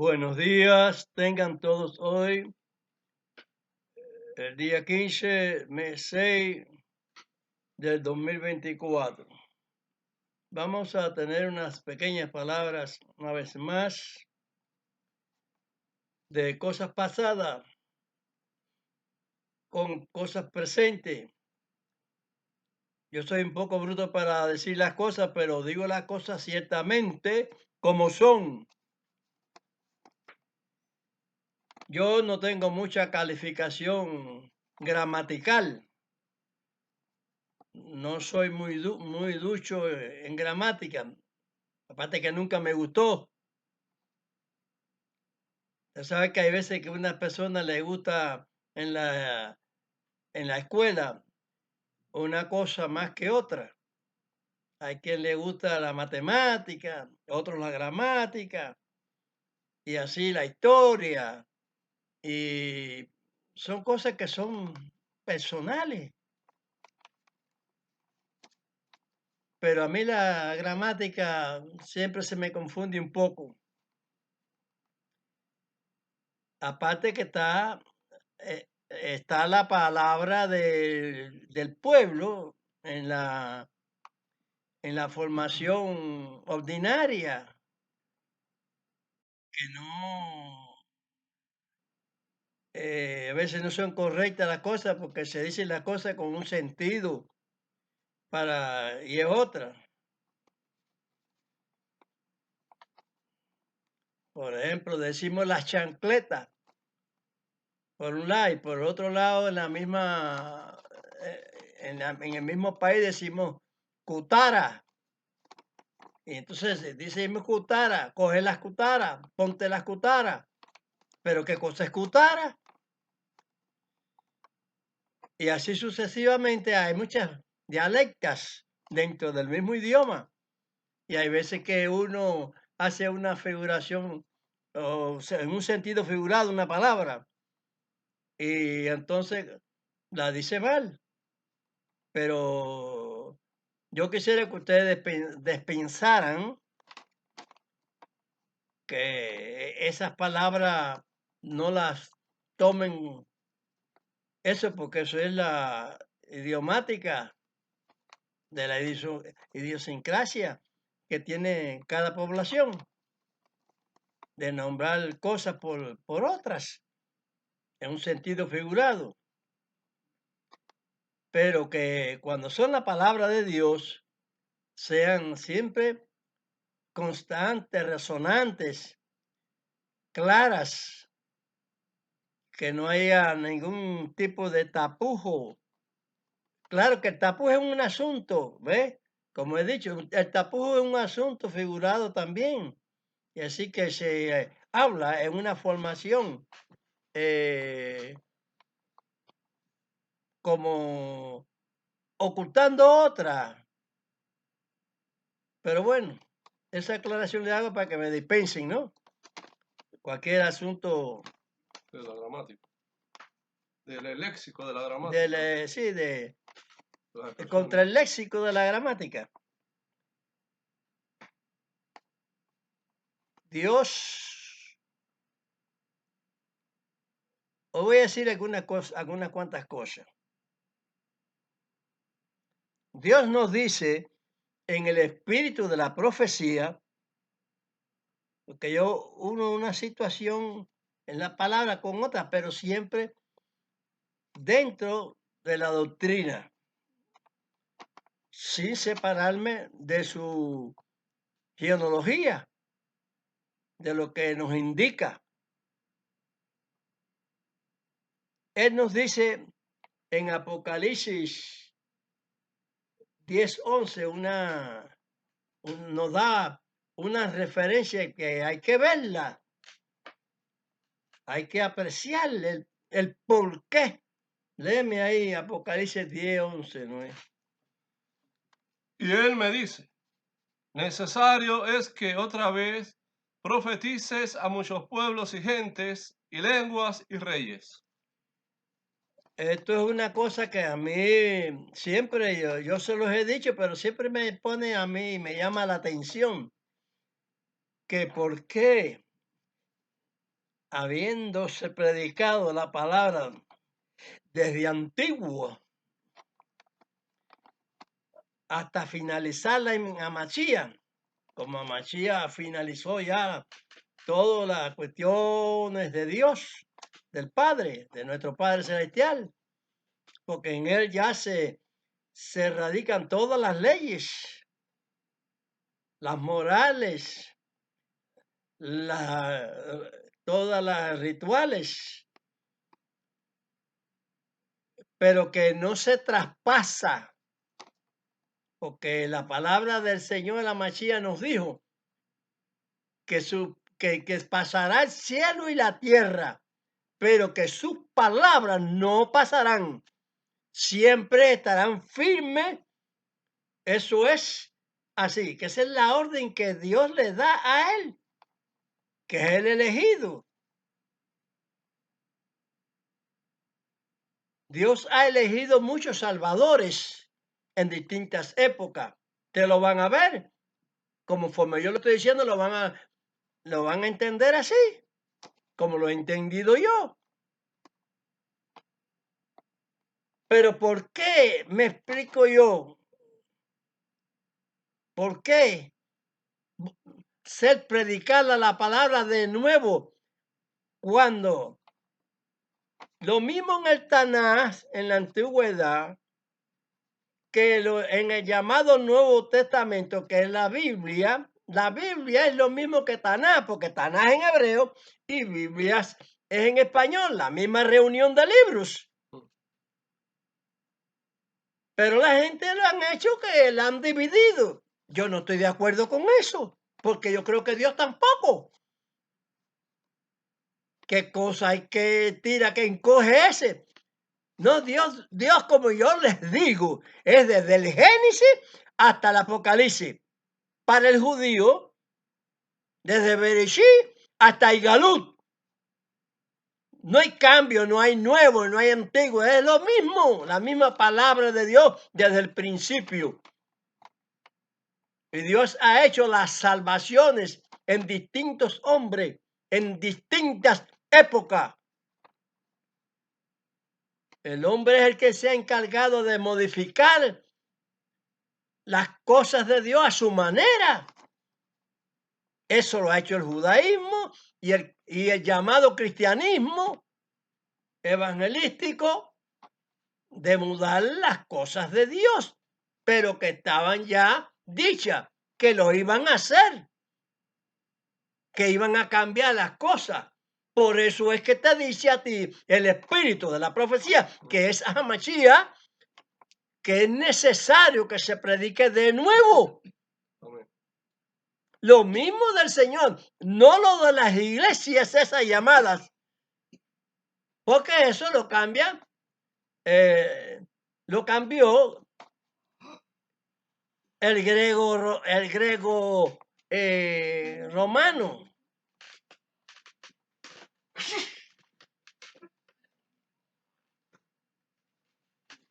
Buenos días, tengan todos hoy, el día 15, mes 6 del 2024. Vamos a tener unas pequeñas palabras, una vez más, de cosas pasadas con cosas presentes. Yo soy un poco bruto para decir las cosas, pero digo las cosas ciertamente como son. Yo no tengo mucha calificación gramatical. No soy muy ducho en gramática, aparte que nunca me gustó. Ya sabes que hay veces que a una persona le gusta en la escuela una cosa más que otra. Hay quien le gusta la matemática, otros la gramática, y así la historia. Y son cosas que son personales. Pero a mí la gramática siempre se me confunde un poco. Aparte que está la palabra del pueblo en la formación ordinaria, que no, a veces no son correctas las cosas porque se dicen las cosas con un sentido y es otra. Por ejemplo, decimos las chancletas por un lado y por otro lado en el mismo país decimos cutara. Y entonces dice cutara, coge las cutaras, ponte las cutaras. Pero ¿qué cosa es cutara? Y así sucesivamente hay muchas dialectas dentro del mismo idioma. Y hay veces que uno hace una figuración, o sea, en un sentido figurado una palabra, y entonces la dice mal. Pero yo quisiera que ustedes despensaran que esas palabras no las tomen eso, porque eso es la idiomática de la idiosincrasia que tiene cada población, de nombrar cosas por otras, en un sentido figurado, pero que cuando son la palabra de Dios, sean siempre constantes, resonantes, claras, que no haya ningún tipo de tapujo. Claro que el tapujo es un asunto, ¿ves? Como he dicho, el tapujo es un asunto figurado también. Y así que se habla en una formación eh, como ocultando otra. Pero bueno, esa aclaración le hago para que me dispensen, ¿no? Cualquier asunto De la gramática. Del léxico de la gramática. sí, Las contra expresiones. el léxico de la gramática. Dios, os voy a decir algunas cuantas cosas. Dios nos dice en el espíritu de la profecía, porque yo uno una situación en la palabra con otra, pero siempre dentro de la doctrina, sin separarme de su genealogía, de lo que nos indica. Él nos dice en Apocalipsis 10:11 nos da una referencia que hay que verla, hay que apreciar el por qué. Léeme ahí Apocalipsis 10:11, ¿no es? Y él me dice, necesario es que otra vez profetices a muchos pueblos y gentes y lenguas y reyes. Esto es una cosa que a mí siempre, yo se los he dicho, pero siempre me pone a mí, me llama la atención, que por qué habiéndose predicado la palabra desde antiguo hasta finalizarla en Amachía, como Amachía finalizó ya todas las cuestiones de Dios, del Padre, de nuestro Padre Celestial, porque en Él ya se radican todas las leyes, las morales, todas las rituales, pero que no se traspasa, porque la palabra del Señor, la Machía, nos dijo que pasará el cielo y la tierra, pero que sus palabras no pasarán, siempre estarán firmes. Eso es así, que esa es la orden que Dios le da a él, que es el elegido. Dios ha elegido muchos salvadores en distintas épocas. Te lo van a ver, conforme yo lo estoy diciendo, lo van a entender así, como lo he entendido yo. Pero ¿por qué? Me explico yo. ¿Por qué ser predicada la palabra de nuevo cuando lo mismo en el Tanaj, en la antigüedad, que en el llamado Nuevo Testamento, que es la Biblia es lo mismo que Tanaj, porque Tanaj es en hebreo y Biblia es en español, la misma reunión de libros. Pero la gente lo han hecho que la han dividido. Yo no estoy de acuerdo con eso, porque yo creo que Dios tampoco. ¿Qué cosa hay que tira, que encoge ese? No, Dios, como yo les digo, es desde el Génesis hasta el Apocalipsis. Para el judío, desde Bereshit hasta Igalut. No hay cambio, no hay nuevo, no hay antiguo, es lo mismo, la misma palabra de Dios desde el principio. Y Dios ha hecho las salvaciones en distintos hombres, en distintas épocas. El hombre es el que se ha encargado de modificar las cosas de Dios a su manera. Eso lo ha hecho el judaísmo y el llamado cristianismo evangelístico, de mudar las cosas de Dios, pero que estaban ya dichas, que lo iban a hacer, que iban a cambiar las cosas. Por eso es que te dice a ti el espíritu de la profecía, que es Hamashías, que es necesario que se predique de nuevo. Lo mismo del Señor, no lo de las iglesias esas llamadas, porque eso lo cambia, lo cambió el griego romano.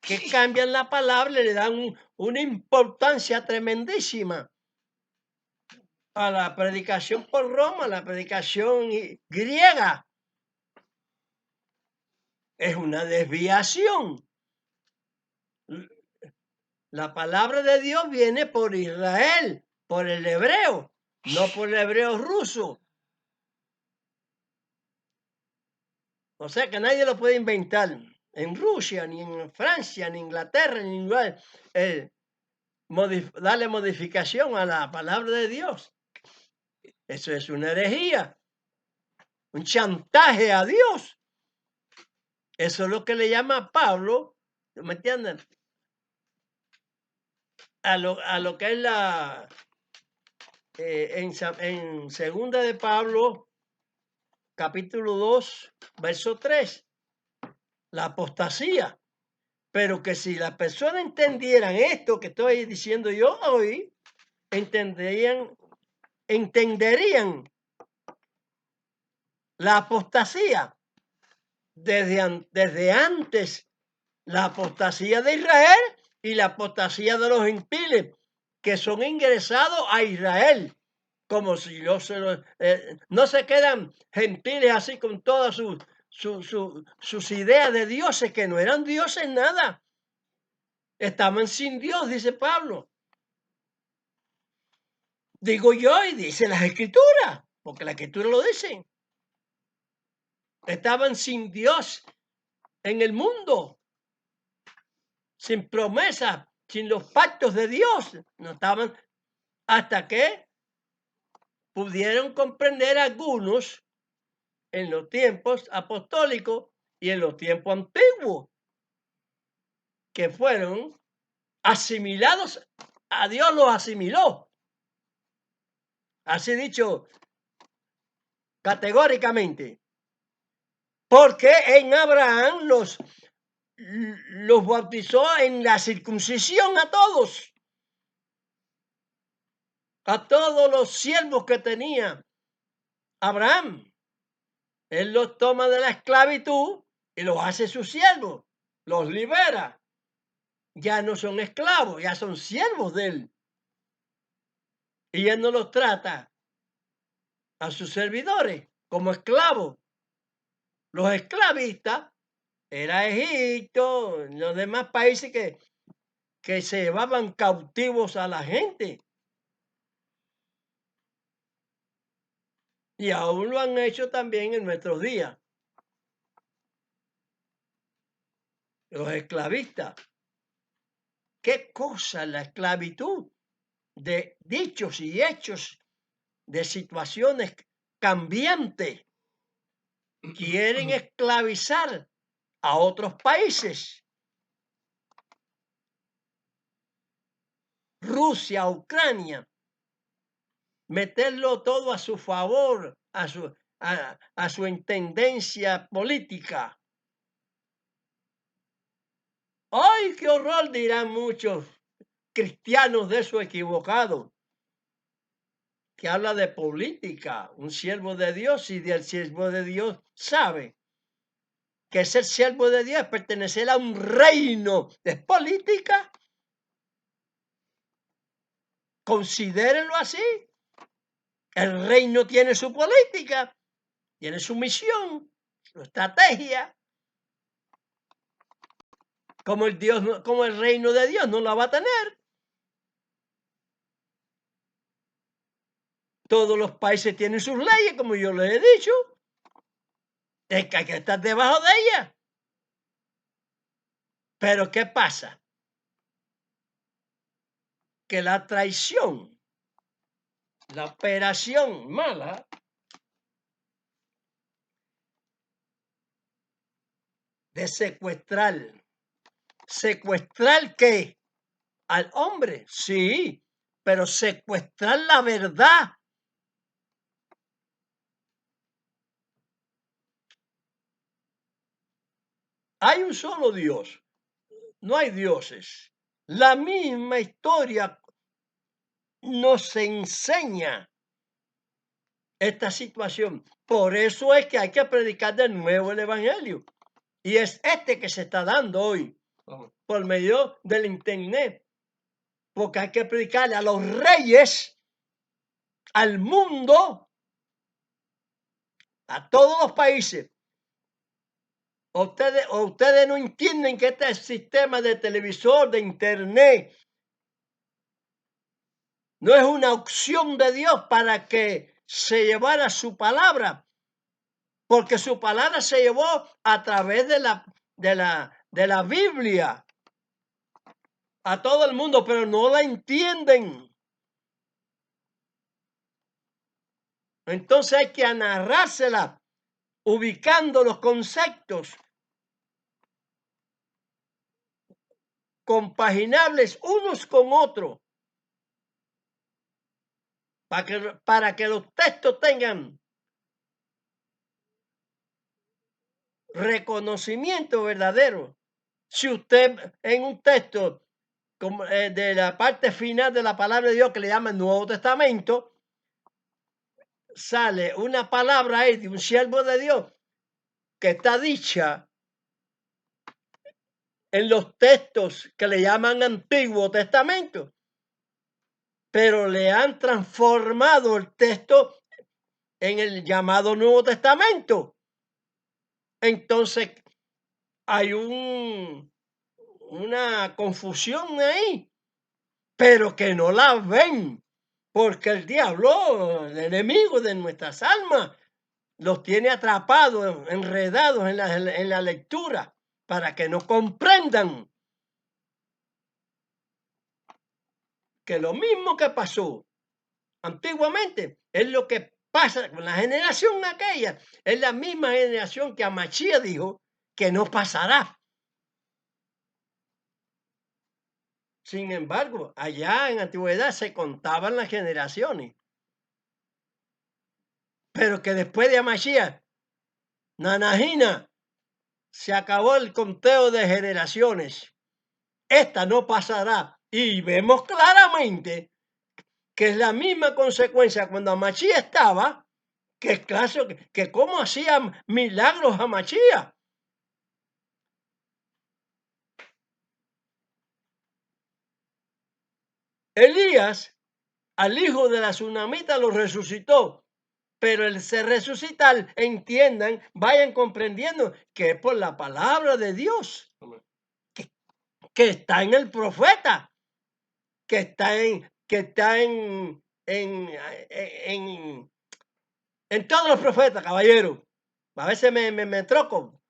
Que cambian la palabra, le dan una importancia tremendísima a la predicación por Roma, la predicación griega. Es una desviación. La palabra de Dios viene por Israel, por el hebreo, no por el hebreo ruso. O sea que nadie lo puede inventar. En Rusia, ni en Francia, ni en Inglaterra, ni en lugar, darle modificación a la palabra de Dios. Eso es una herejía, un chantaje a Dios. Eso es lo que le llama Pablo, ¿me entienden? A lo que es la en segunda de Pablo, capítulo 2, verso 3, la apostasía. Pero que si las personas entendieran esto que estoy diciendo yo hoy, entenderían la apostasía desde antes, la apostasía de Israel y la apostasía de los gentiles que son ingresados a Israel como si yo no se quedan gentiles así con todas sus ideas de dioses, que no eran dioses nada. Estaban sin Dios, dice Pablo. Digo yo y dice las escrituras, porque la escritura lo dice. Estaban sin Dios en el mundo, sin promesas, sin los pactos de Dios. No estaban hasta que pudieron comprender algunos en los tiempos apostólicos y en los tiempos antiguos, que fueron asimilados, a Dios los asimiló. Así dicho categóricamente. Porque en Abraham los bautizó en la circuncisión a todos los siervos que tenía Abraham. Él los toma de la esclavitud y los hace sus siervos, los libera. Ya no son esclavos, ya son siervos de él. Y él no los trata a sus servidores como esclavos. Los esclavistas era Egipto, los demás países que se llevaban cautivos a la gente. Y aún lo han hecho también en nuestros días. Los esclavistas. ¿Qué cosa la esclavitud? De dichos y hechos, de situaciones cambiantes. Quieren esclavizar a otros países. Rusia, Ucrania. Meterlo todo a su favor, a su intendencia política. ¡Ay, qué horror! Dirán muchos cristianos de eso equivocados, que habla de política, un siervo de Dios, y del siervo de Dios sabe que ser siervo de Dios es pertenecer a un reino. ¿Es política? Considérenlo así. El reino tiene su política, tiene su misión, su estrategia. Como el reino de Dios no la va a tener. Todos los países tienen sus leyes, como yo les he dicho. Es que hay que estar debajo de ellas. Pero ¿qué pasa? Que la traición, la operación mala, de secuestrar ¿qué? Al hombre, sí, pero secuestrar la verdad. Hay un solo Dios, no hay dioses. La misma historia nos enseña esta situación. Por eso es que hay que predicar de nuevo el evangelio. Y es este que se está dando hoy por medio del internet. Porque hay que predicarle a los reyes, al mundo, a todos los países. Ustedes no entienden que este sistema de televisor, de internet, no es una opción de Dios para que se llevara su palabra, porque su palabra se llevó a través de la Biblia a todo el mundo, pero no la entienden. Entonces hay que narrársela, ubicando los conceptos compaginables unos con otros, para que los textos tengan reconocimiento verdadero. Si usted en un texto de la parte final de la palabra de Dios, que le llaman Nuevo Testamento, sale una palabra ahí de un siervo de Dios que está dicha en los textos que le llaman Antiguo Testamento, pero le han transformado el texto en el llamado Nuevo Testamento. Entonces hay una confusión ahí, pero que no la ven, porque el diablo, el enemigo de nuestras almas, los tiene atrapados, enredados en la lectura, para que no comprendan que lo mismo que pasó antiguamente es lo que pasa con la generación aquella, es la misma generación que Amachía dijo que no pasará. Sin embargo, allá en antigüedad se contaban las generaciones, pero que después de Amachía, Nanajina, se acabó el conteo de generaciones. Esta no pasará. Y vemos claramente que es la misma consecuencia cuando Amachía estaba, que claro, que cómo hacía milagros Amachía. Elías, al hijo de la tsunamita, lo resucitó, pero el ser resucitar, entiendan, vayan comprendiendo que es por la palabra de Dios, que está en el profeta, que está en todos los profetas, caballero. A veces me troco.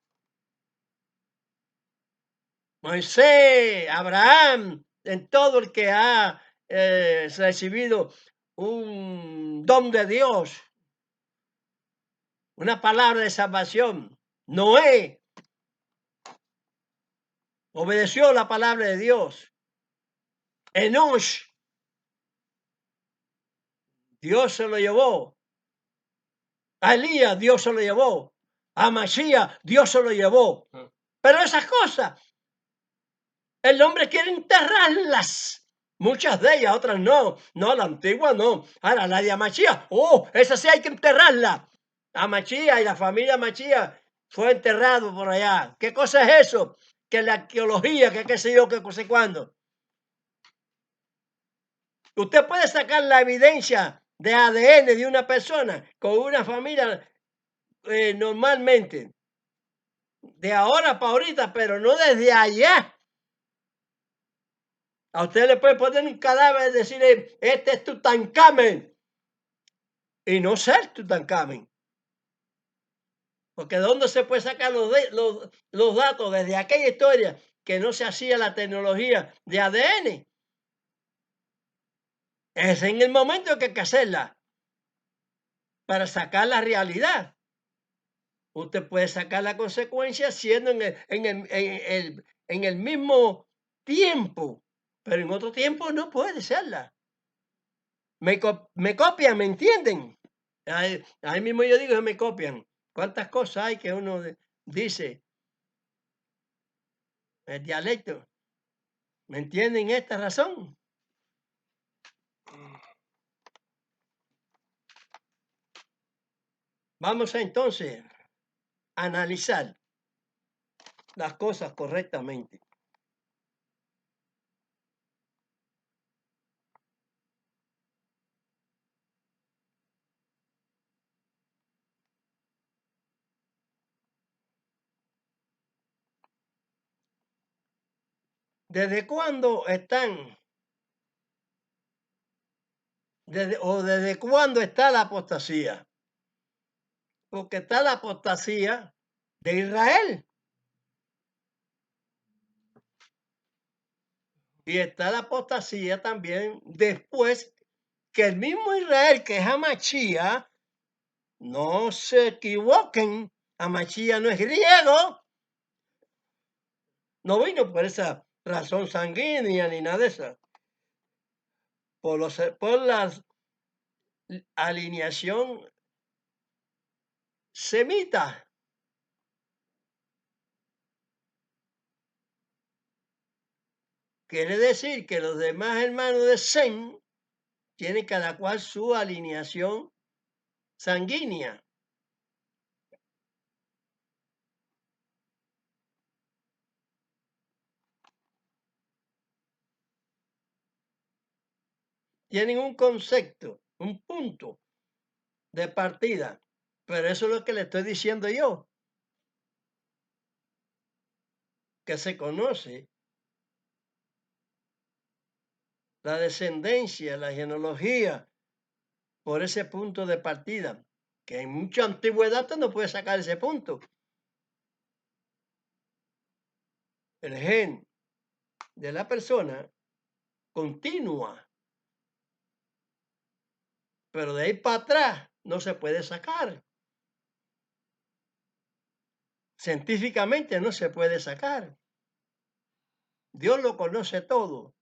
Moisés, Abraham, en todo el que ha recibido un don de Dios, una palabra de salvación. Noé obedeció la palabra de Dios. Enosh, Dios se lo llevó. A Elías, Dios se lo llevó. A Masías, Dios se lo llevó. Pero esas cosas, el hombre quiere enterrarlas. Muchas de ellas, otras no. No, la antigua no. Ahora, la de Amachía, esa sí hay que enterrarla. Amachía y la familia Amachía fue enterrado por allá. ¿Qué cosa es eso? Que la arqueología, que qué sé yo, que sé cuándo. Usted puede sacar la evidencia de ADN de una persona con una familia normalmente, de ahora para ahorita, pero no desde allá. A usted le puede poner un cadáver y decirle, este es Tutankamen, y no ser Tutankamen. Porque ¿de dónde se puede sacar los datos desde aquella historia que no se hacía la tecnología de ADN? Es en el momento que hay que hacerla para sacar la realidad. Usted puede sacar la consecuencia siendo en el mismo tiempo, pero en otro tiempo no puede serla. Me copian, ¿me entienden? Ahí mismo yo digo que me copian. ¿Cuántas cosas hay que uno dice? El dialecto. ¿Me entienden esta razón? Vamos a entonces a analizar las cosas correctamente. ¿Desde cuándo están? ¿Desde cuándo está la apostasía? Porque está la apostasía de Israel. Y está la apostasía también después que el mismo Israel, que es Amachía, no se equivoquen, Amachía no es griego, no vino por esa razón sanguínea ni nada de eso, por la alineación semita. Quiere decir que los demás hermanos de Sem tienen cada cual su alineación sanguínea. tienen un concepto, un punto de partida. Pero eso es lo que le estoy diciendo yo, que se conoce la descendencia, la genealogía, por ese punto de partida, que en mucha antigüedad tú no puedes sacar ese punto. El gen de la persona continúa, pero de ahí para atrás no se puede sacar. Científicamente no se puede sacar. Dios lo conoce todo.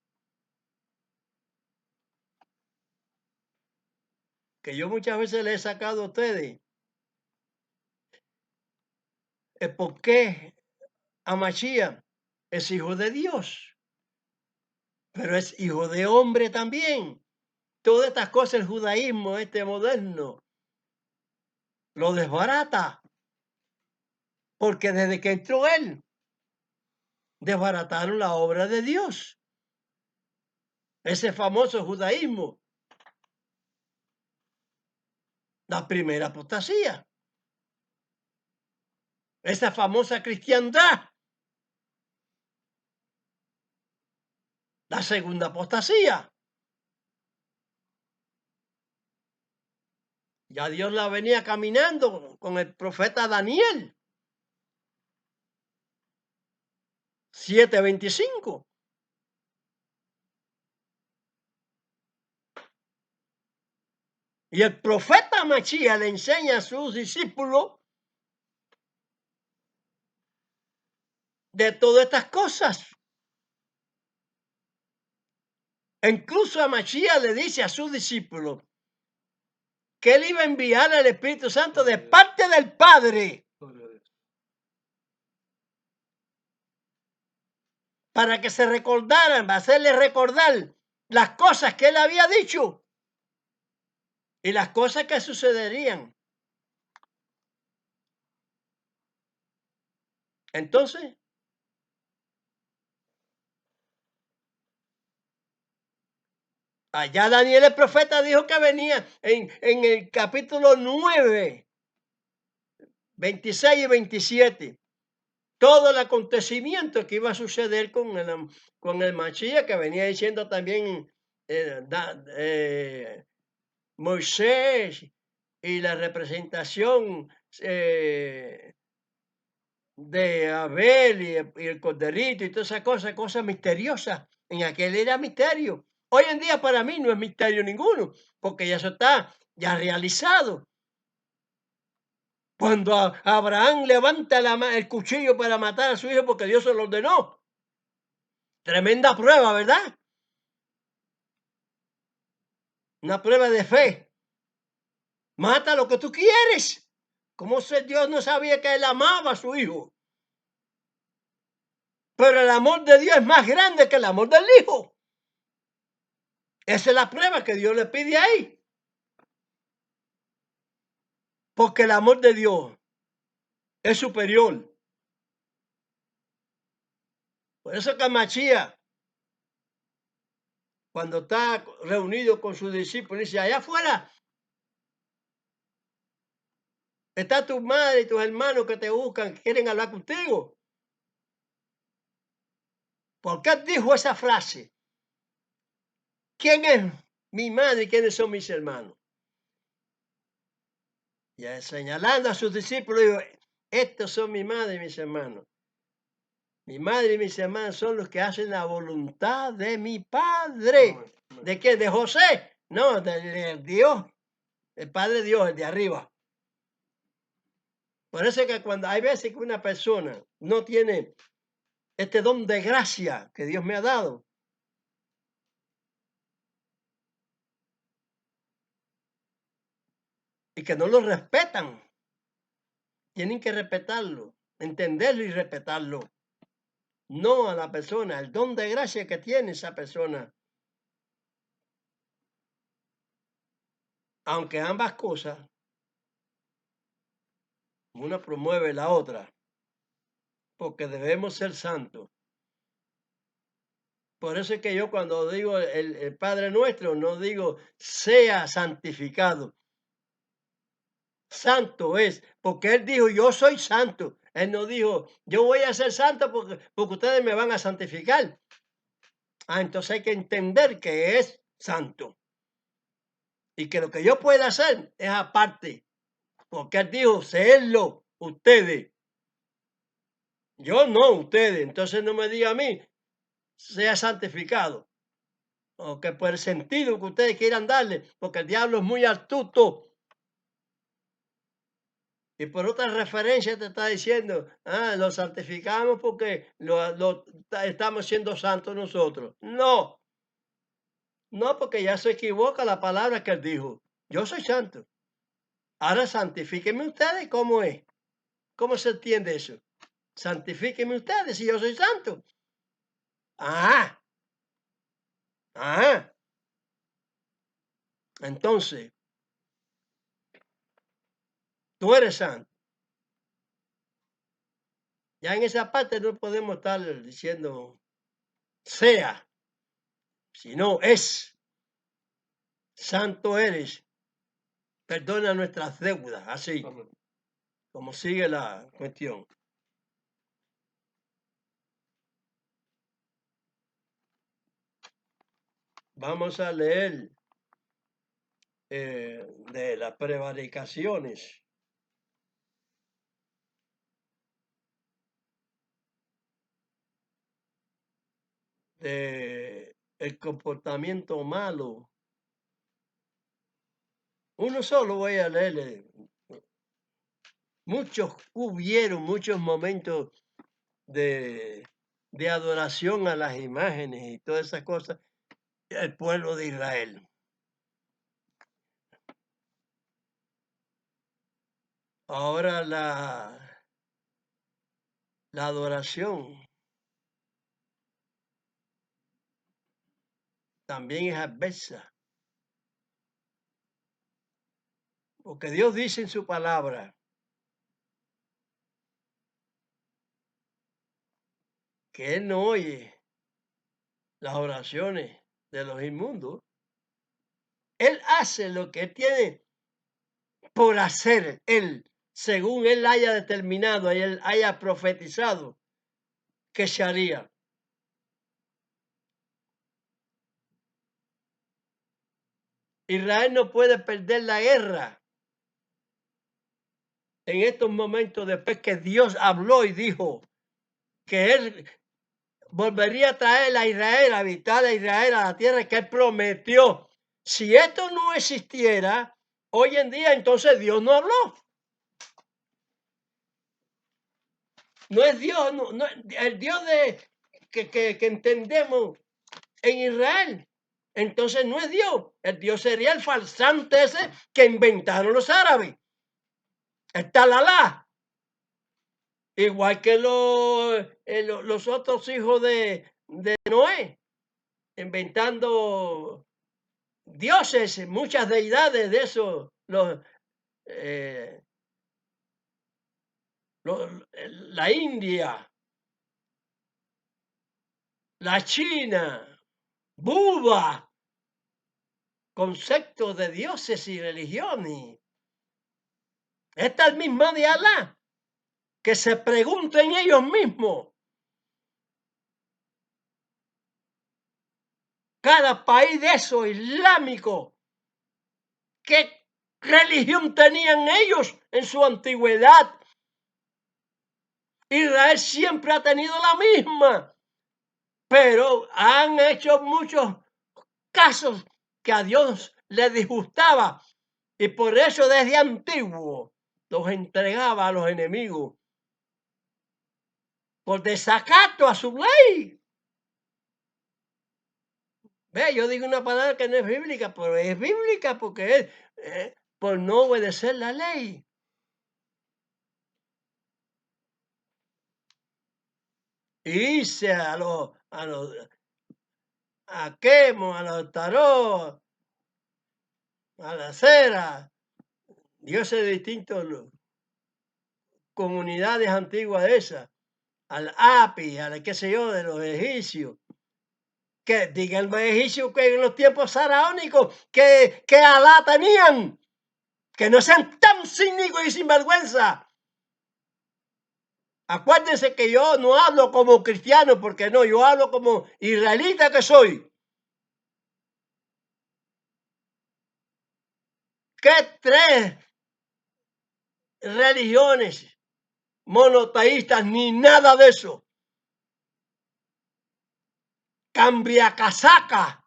Que yo muchas veces le he sacado a ustedes el por qué Amachía es hijo de Dios, pero es hijo de hombre también. Todas estas cosas, el judaísmo este moderno, lo desbarata, porque desde que entró él, desbarataron la obra de Dios. Ese famoso judaísmo, la primera apostasía, esa famosa cristiandad, la segunda apostasía. Ya Dios la venía caminando con el profeta Daniel. 7:25. Y el profeta Machía le enseña a sus discípulos de todas estas cosas. E incluso a Machía le dice a sus discípulos que él iba a enviar al Espíritu Santo de parte del Padre para que se recordaran, para hacerle recordar las cosas que él había dicho y las cosas que sucederían. Entonces, allá Daniel el profeta dijo que venía en el capítulo 9, 26 y 27. Todo el acontecimiento que iba a suceder con el Mashiach, que venía diciendo también Moisés, y la representación de Abel y el corderito y todas esas cosas misteriosas. En aquel era misterio. Hoy en día para mí no es misterio ninguno, porque ya eso está ya realizado. Cuando Abraham levanta el cuchillo para matar a su hijo porque Dios se lo ordenó. Tremenda prueba, ¿verdad? Una prueba de fe. Mata lo que tú quieres. ¿Cómo Dios no sabía que él amaba a su hijo? Pero el amor de Dios es más grande que el amor del hijo. Esa es la prueba que Dios le pide ahí. Porque el amor de Dios es superior. Por eso que Machía, cuando está reunido con sus discípulos, dice, allá afuera está tu madre y tus hermanos que te buscan, que quieren hablar contigo. ¿Por qué dijo esa frase? ¿Quién es mi madre y quiénes son mis hermanos? Y señalando a sus discípulos, dijo, estos son mi madre y mis hermanos. Mi madre y mis hermanos son los que hacen la voluntad de mi Padre. ¿De qué? ¿De José? No, de Dios. El Padre Dios, el de arriba. Por eso es que cuando hay veces que una persona no tiene este don de gracia que Dios me ha dado, y que no lo respetan, tienen que respetarlo, entenderlo y respetarlo. No a la persona, el don de gracia que tiene esa persona. Aunque ambas cosas, una promueve la otra, porque debemos ser santos. Por eso es que yo cuando digo el Padre Nuestro, no digo sea santificado. Santo es, porque Él dijo, yo soy santo. Él no dijo, yo voy a ser santo porque ustedes me van a santificar. Entonces hay que entender que es santo. Y que lo que yo pueda hacer es aparte. Porque Él dijo, sélo ustedes. Yo no, ustedes. Entonces no me diga a mí, sea santificado. O que por el sentido que ustedes quieran darle, porque el diablo es muy astuto. Y por otra referencia te está diciendo, lo santificamos porque estamos siendo santos nosotros. No, no, porque ya se equivoca la palabra que él dijo. Yo soy santo. Ahora santifíquenme ustedes, ¿cómo es? ¿Cómo se entiende eso? Santifíquenme ustedes si yo soy santo. Ah, ah. Entonces, tú eres santo. Ya en esa parte no podemos estar diciendo sea, sino es. Santo eres. Perdona nuestras deudas, así Amén. como sigue la cuestión. Vamos a leer de las prevaricaciones. De el comportamiento malo. Uno solo voy a leer. Hubieron muchos momentos de adoración a las imágenes y todas esas cosas el pueblo de Israel. Ahora la adoración también es adversa. Porque Dios dice en su palabra que Él no oye las oraciones de los inmundos. Él hace lo que Él tiene por hacer, Él, según Él haya determinado y Él haya profetizado que se haría. Israel no puede perder la guerra en estos momentos después que Dios habló y dijo que Él volvería a traer a Israel, a habitar a Israel, a la tierra que Él prometió. Si esto no existiera, hoy en día entonces Dios no habló. No es Dios, no, el Dios que entendemos en Israel. Entonces no es Dios. El Dios sería el farsante ese que inventaron los árabes. El talalá. Igual que los otros hijos de Noé, inventando dioses, muchas deidades de eso, la India, la China, Buda, conceptos de dioses y religiones. Esta es misma de Alá, que se pregunten ellos mismos. Cada país de esos islámicos, ¿qué religión tenían ellos en su antigüedad? Israel siempre ha tenido la misma, pero han hecho muchos casos que a Dios le disgustaba y por eso desde antiguo los entregaba a los enemigos por desacato a su ley. Ve, yo digo una palabra que no es bíblica, pero es bíblica porque es por no obedecer la ley. Irse a Quemo, a los tarot, a la cera, dioses distintos, comunidades antiguas esas, al Api, al qué sé yo, de los egipcios. Que díganme egipcios que en los tiempos faraónicos que Alá tenían, que no sean tan cínicos y sinvergüenza. Acuérdense que yo no hablo como cristiano, porque no, yo hablo como israelita que soy. ¿Qué tres religiones monoteístas ni nada de eso? Cambia casaca.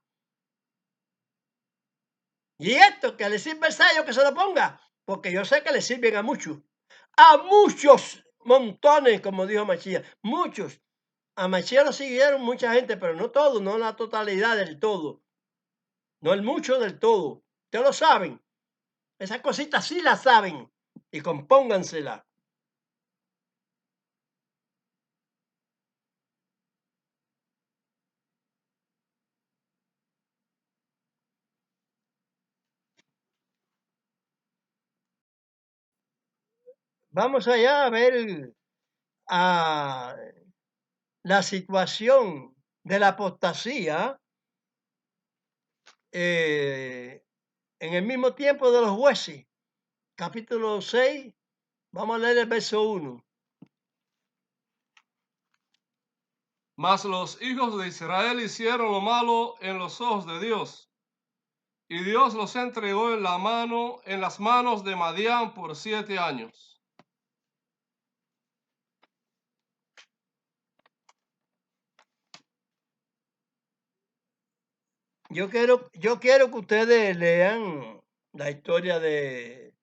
Y esto que le sirve el sello que se lo ponga, porque yo sé que le sirven a muchos montones, como dijo Machía, muchos. A Machía lo siguieron mucha gente, pero no todo, no la totalidad del todo, no el mucho del todo. Ustedes lo saben, esas cositas sí las saben y compóngansela. Vamos allá a ver a la situación de la apostasía en el mismo tiempo de los jueces, capítulo 6, vamos a leer el verso 1. Mas los hijos de Israel hicieron lo malo en los ojos de Dios, y Dios los entregó en las manos de Madián por 7 años. Yo quiero que ustedes lean la historia de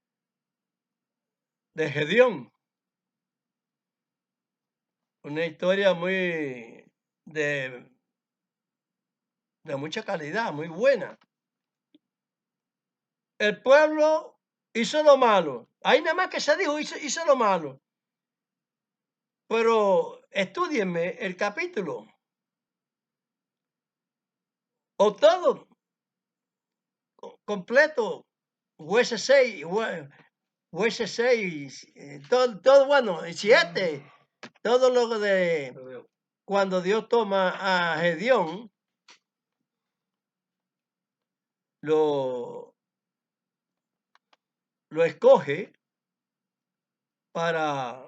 Gedeón. Una historia muy de mucha calidad, muy buena. El pueblo hizo lo malo. Ahí nada más que se dijo, hizo lo malo. Pero estudienme el capítulo. O todo completo. Jueces 6, jueces 6, todo bueno, 7. Todo lo de cuando Dios toma a Gedeón, lo escoge para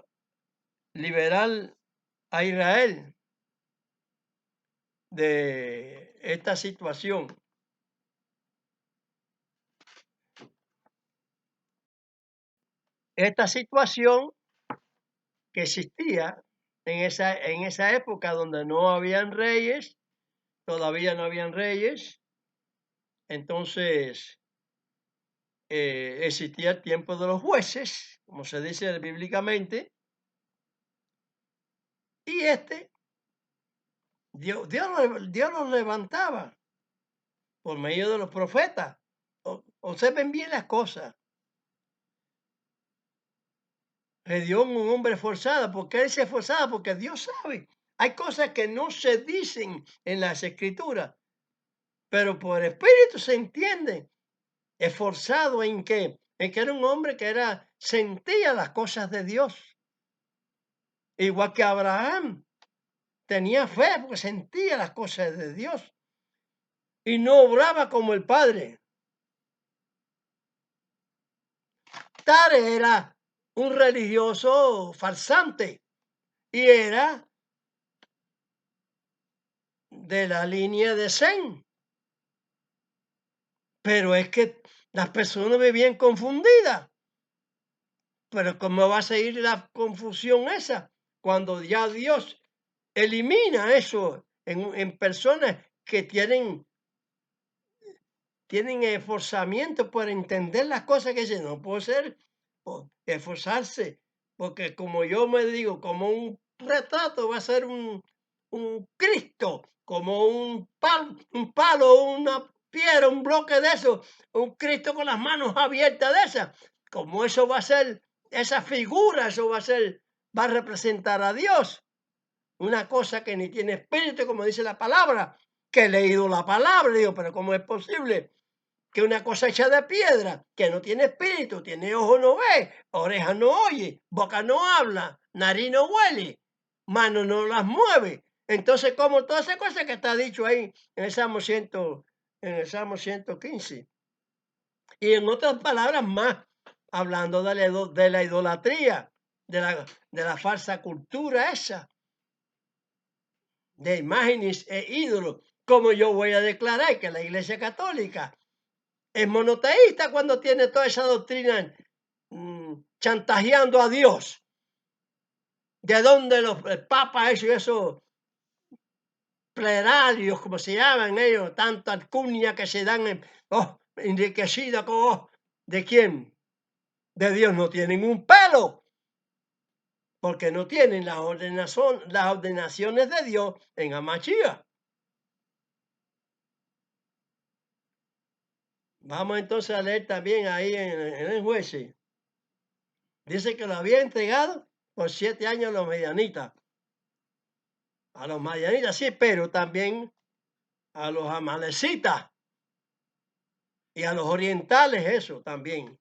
liberar a Israel de esta situación. Esta situación que existía en esa época donde no habían reyes, todavía no habían reyes, entonces existía el tiempo de los jueces, como se dice bíblicamente, y Dios los levantaba por medio de los profetas. Observen bien las cosas. Gedeón, un hombre forzado. ¿Por qué él se esforzaba? Porque Dios sabe. Hay cosas que no se dicen en las escrituras, pero por espíritu se entiende. Esforzado en qué? En que era un hombre que sentía las cosas de Dios. Igual que Abraham. Tenía fe porque sentía las cosas de Dios. Y no obraba como el padre. Tare era un religioso farsante y era de la línea de Zen. Pero es que las personas vivían confundidas. Pero ¿cómo va a seguir la confusión esa cuando ya Dios elimina eso en personas que tienen esforzamiento por entender las cosas que dicen? No puede ser esforzarse, porque como yo me digo, como un retrato va a ser un Cristo, como un palo, una piedra, un bloque de eso, un Cristo con las manos abiertas de esas, como eso va a ser, esa figura, eso va a representar a Dios, una cosa que ni tiene espíritu, como dice la palabra, que he leído la palabra, digo, pero ¿cómo es posible que una cosa hecha de piedra, que no tiene espíritu, tiene ojo no ve, oreja no oye, boca no habla, nariz no huele, mano no las mueve, Entonces, como todas esas cosas que está dicho ahí en el Salmo 115. Y en otras palabras más, hablando de la idolatría, de la falsa cultura esa, de imágenes e ídolos, como yo voy a declarar que la Iglesia Católica es monoteísta cuando tiene toda esa doctrina chantajeando a Dios. ¿De dónde los papas esos plerarios, como se llaman ellos, tanta alcurnia que se dan enriquecida como ¿de quién? De Dios no tienen un pelo, porque no tienen las ordenaciones de Dios en Amachía. Vamos entonces a leer también ahí en el Jueces. Dice que lo había entregado por 7 años a los medianitas. A los madianitas sí, pero también a los amalecitas y a los orientales, eso también.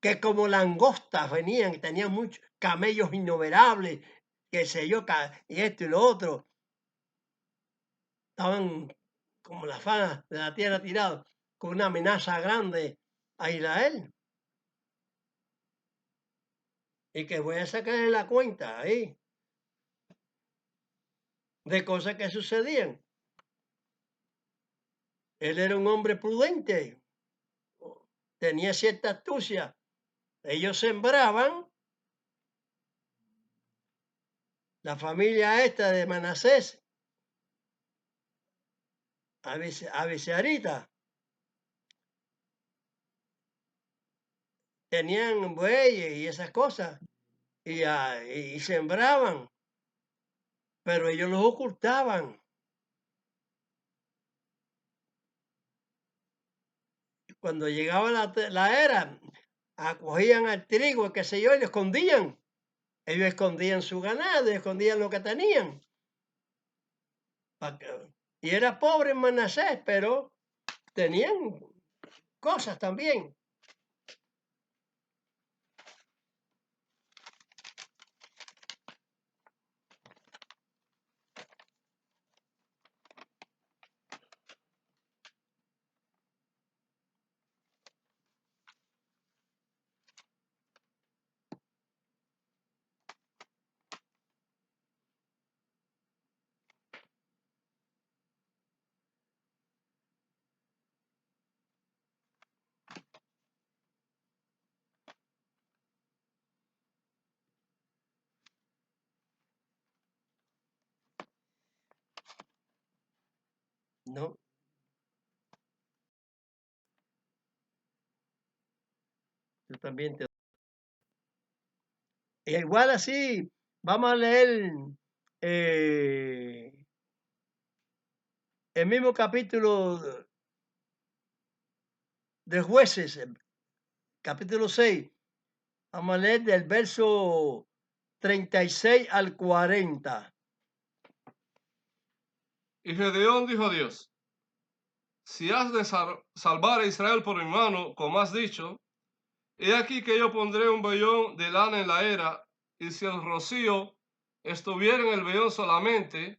Que como langostas venían y tenían muchos camellos innumerables, qué sé yo, y esto y lo otro. Estaban como las fanas de la tierra tirados, con una amenaza grande a Israel. Y que voy a sacarle la cuenta ahí de cosas que sucedían. Él era un hombre prudente, tenía cierta astucia. Ellos sembraban, la familia esta de Manasés, Abisarita, tenían bueyes y esas cosas, y sembraban, pero ellos los ocultaban. Cuando llegaba la era, acogían al trigo, qué sé yo, y lo escondían. Ellos escondían su ganado, escondían lo que tenían. Y era pobre en Manasés, pero tenían cosas también. No, yo también te... Igual así, vamos a leer el mismo capítulo de Jueces, capítulo 6. Vamos a leer del verso 36 al 40. Y Gedeón dijo a Dios: si has de salvar a Israel por mi mano, como has dicho, he aquí que yo pondré un vellón de lana en la era, y si el rocío estuviera en el vellón solamente,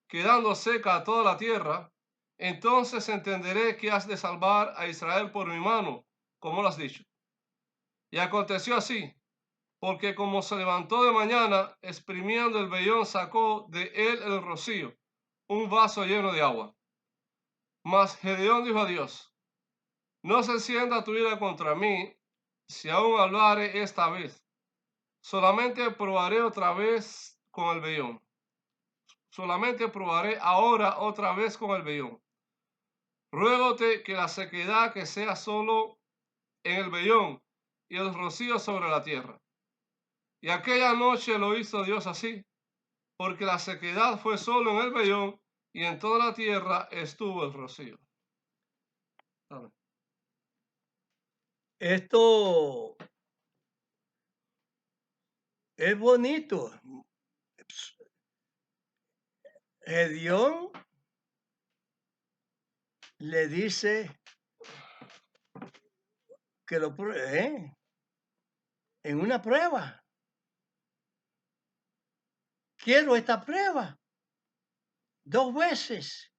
quedando seca toda la tierra, entonces entenderé que has de salvar a Israel por mi mano, como lo has dicho. Y aconteció así, porque como se levantó de mañana, exprimiendo el vellón, sacó de él el rocío, un vaso lleno de agua. Mas Gedeón dijo a Dios: no se encienda tu ira contra mí, si aún hablare esta vez. Solamente probaré otra vez con el vellón. Solamente probaré ahora otra vez con el vellón. Ruégote que la sequedad que sea solo en el vellón y el rocío sobre la tierra. Y aquella noche lo hizo Dios así, porque la sequedad fue solo en el vellón y en toda la tierra estuvo el rocío. Amén. Esto es bonito. Gedeón le dice que lo pruebe, en una prueba, quiero esta prueba. 2 veces.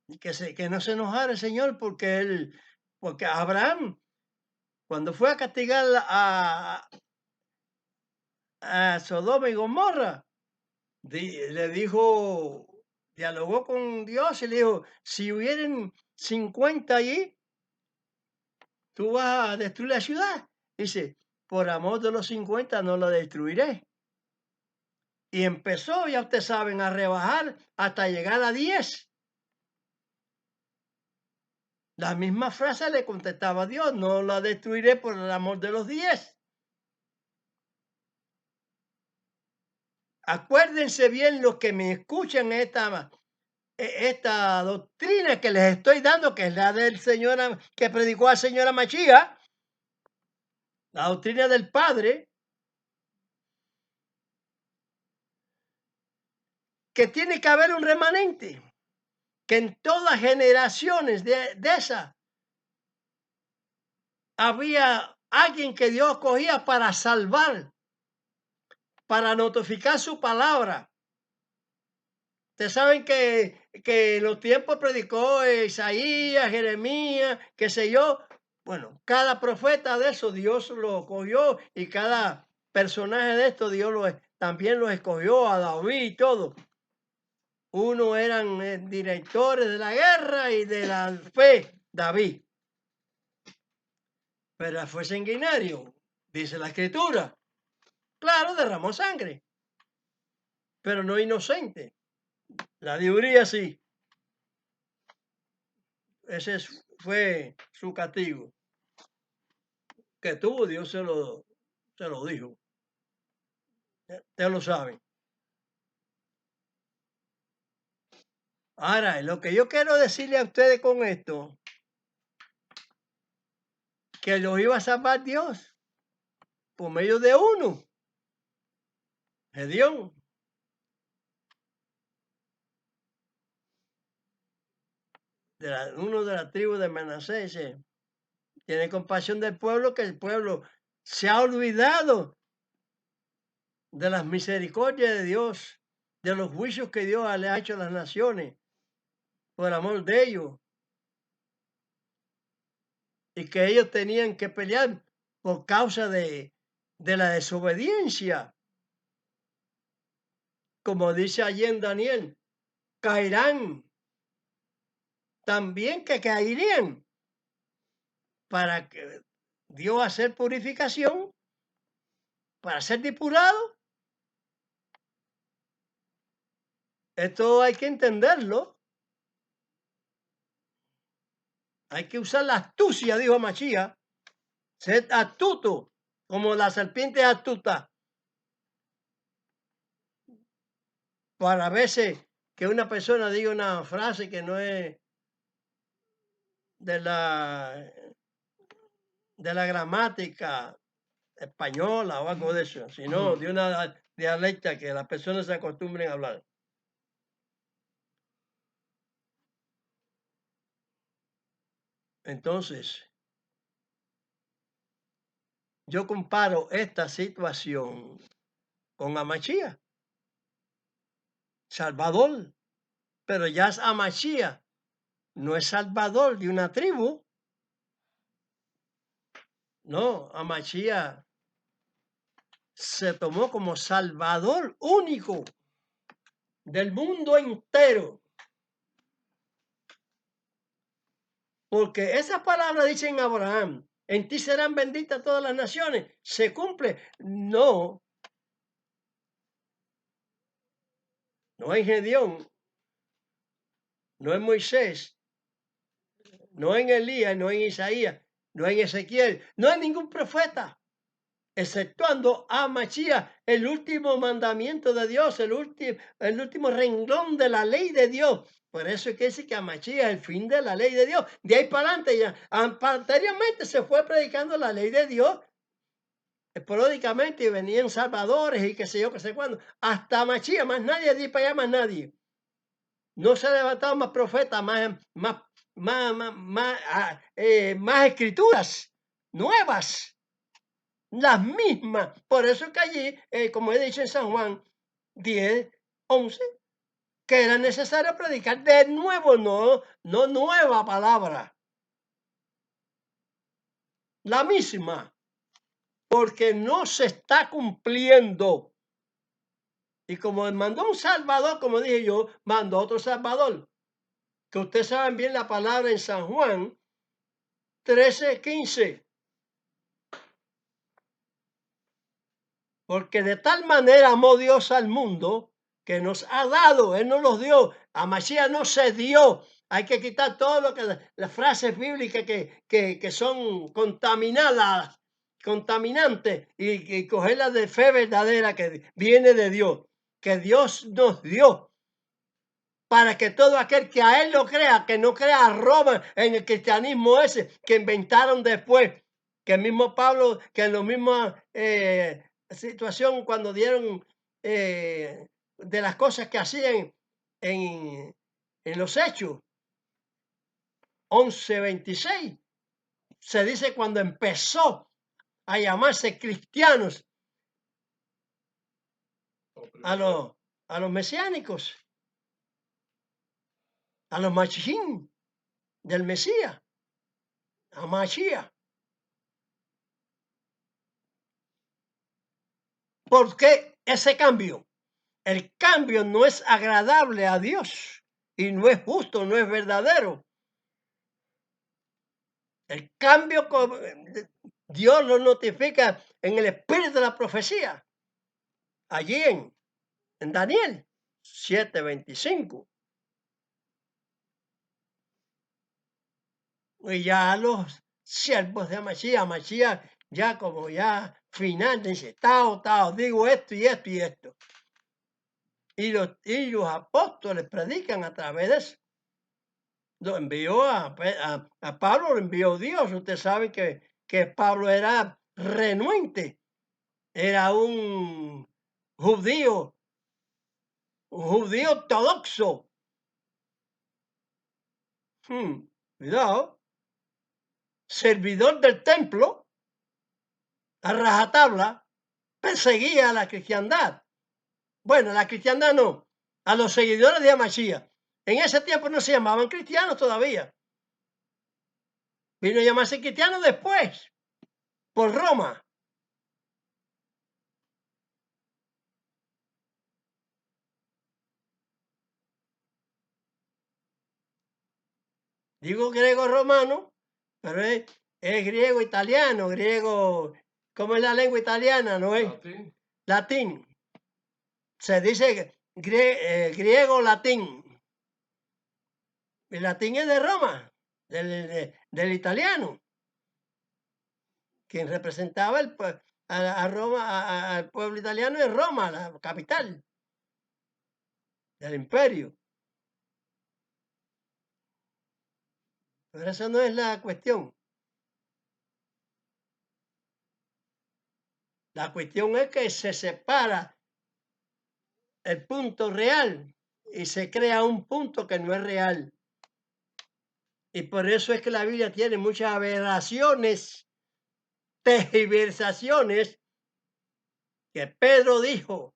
Y que no se enojara el Señor porque Abraham, cuando fue a castigar a Sodoma y Gomorra, le dijo, dialogó con Dios y le dijo, si hubieran 50 allí, tú vas a destruir la ciudad. Dice, por amor de los 50 no la destruiré. Y empezó, ya ustedes saben, a rebajar hasta llegar a 10. La misma frase le contestaba Dios, no la destruiré por el amor de los 10. Acuérdense bien los que me escuchan esta doctrina que les estoy dando, que es la del Señor, que predicó al Señor Amachía, la doctrina del Padre, que tiene que haber un remanente, que en todas generaciones de esa había alguien que Dios cogía para salvar, para notificar su palabra. Ustedes saben que en los tiempos predicó Isaías, Jeremías, qué sé yo. Bueno, cada profeta de eso Dios lo cogió y cada personaje de esto Dios también los escogió, a David y todo. Uno eran directores de la guerra y de la fe, David. Pero fue sanguinario, dice la escritura. Claro, derramó sangre, pero no inocente. La de Urías sí. Ese fue su castigo. Que tuvo, Dios se lo dijo. Ustedes lo saben. Ahora, lo que yo quiero decirle a ustedes con esto, que los iba a salvar Dios por medio de uno, Gedeón. Uno de la tribu de Manasés. Tiene compasión del pueblo, que el pueblo se ha olvidado de las misericordias de Dios, de los juicios que Dios le ha hecho a las naciones, por amor de ellos. Y que ellos tenían que pelear por causa de la desobediencia. Como dice allí en Daniel, caerán también, que caerían, para que Dios hacer purificación, para ser depurado. Esto hay que entenderlo. Hay que usar la astucia, dijo Machía. Ser astuto, como la serpiente es astuta. Para veces que una persona diga una frase que no es de la gramática española o algo de eso, sino de una dialecta que las personas se acostumbren a hablar. Entonces, yo comparo esta situación con Amachía, Salvador, pero ya es Amachía, no es Salvador de una tribu, no, Amachía se tomó como Salvador único del mundo entero. Porque esa palabra dice en Abraham, en ti serán benditas todas las naciones, se cumple. No en Gedeón, no en Moisés, no en Elías, no en Isaías, no en Ezequiel, no en ningún profeta, exceptuando a Machías, el último mandamiento de Dios, el último renglón de la ley de Dios. Por eso es que dice que Amachía es el fin de la ley de Dios. De ahí para adelante ya, anteriormente se fue predicando la ley de Dios, esporádicamente venían salvadores y qué sé yo, qué sé cuándo. Hasta Machía, más nadie, de ahí para allá más nadie. No se ha levantado más profetas, más escrituras nuevas. las mismas. Por eso que allí, como he dicho en San Juan 10, 11, que era necesario predicar de nuevo, no nueva palabra, la misma, porque no se está cumpliendo. Y como mandó un Salvador, como dije yo, mandó otro Salvador. Que ustedes saben bien la palabra en San Juan 13, 15. Porque de tal manera amó Dios al mundo que nos ha dado, Él nos los dio. A Mashiach no se dio. Hay que quitar todo lo que las frases bíblicas que son contaminantes y cogerlas de fe verdadera que viene de Dios, que Dios nos dio. Para que todo aquel que a Él lo crea, que no crea a Roma en el cristianismo ese que inventaron después, que el mismo Pablo, que en la misma situación cuando dieron de las cosas que hacían en los Hechos 11:26, se dice cuando empezó a llamarse cristianos a los mesiánicos, a los machijín del Mesías, a Mashiach. ¿Por qué ese cambio? El cambio no es agradable a Dios y no es justo, no es verdadero. El cambio, Dios lo notifica en el espíritu de la profecía, allí en Daniel 7:25. Y ya los siervos de Mashiach, ya como ya final, dice, tao, digo esto y esto y esto. Y los apóstoles predican a través de eso. Lo envió a Pablo, lo envió Dios. Usted sabe que Pablo era renuente, era un judío ortodoxo. Cuidado, servidor del templo, a rajatabla, perseguía a la cristiandad. Bueno, la cristiandad no, a los seguidores de Mashiach. En ese tiempo no se llamaban cristianos todavía. Vino a llamarse cristiano después, por Roma. Digo griego romano, pero es griego italiano, griego, ¿cómo es la lengua italiana? No es latín. Se dice griego latín. El latín es de Roma, del italiano. Quien representaba a Roma, al pueblo italiano es Roma, la capital del imperio. Pero esa no es la cuestión. La cuestión es que se separa el punto real y se crea un punto que no es real. Y por eso es que la Biblia tiene muchas aberraciones, tergiversaciones, que Pedro dijo,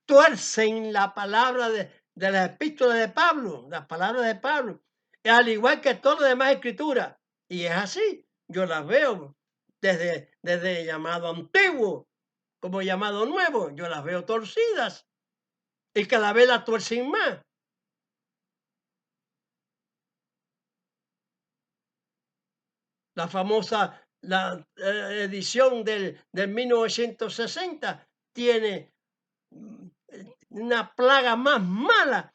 tuercen la palabra de la epístola de Pablo, las palabras de Pablo, al igual que toda la demás escritura. Y es así, yo las veo desde llamado antiguo como llamado nuevo, yo las veo torcidas y cada vez las tuercen más. La famosa edición del 1960 tiene una plaga más mala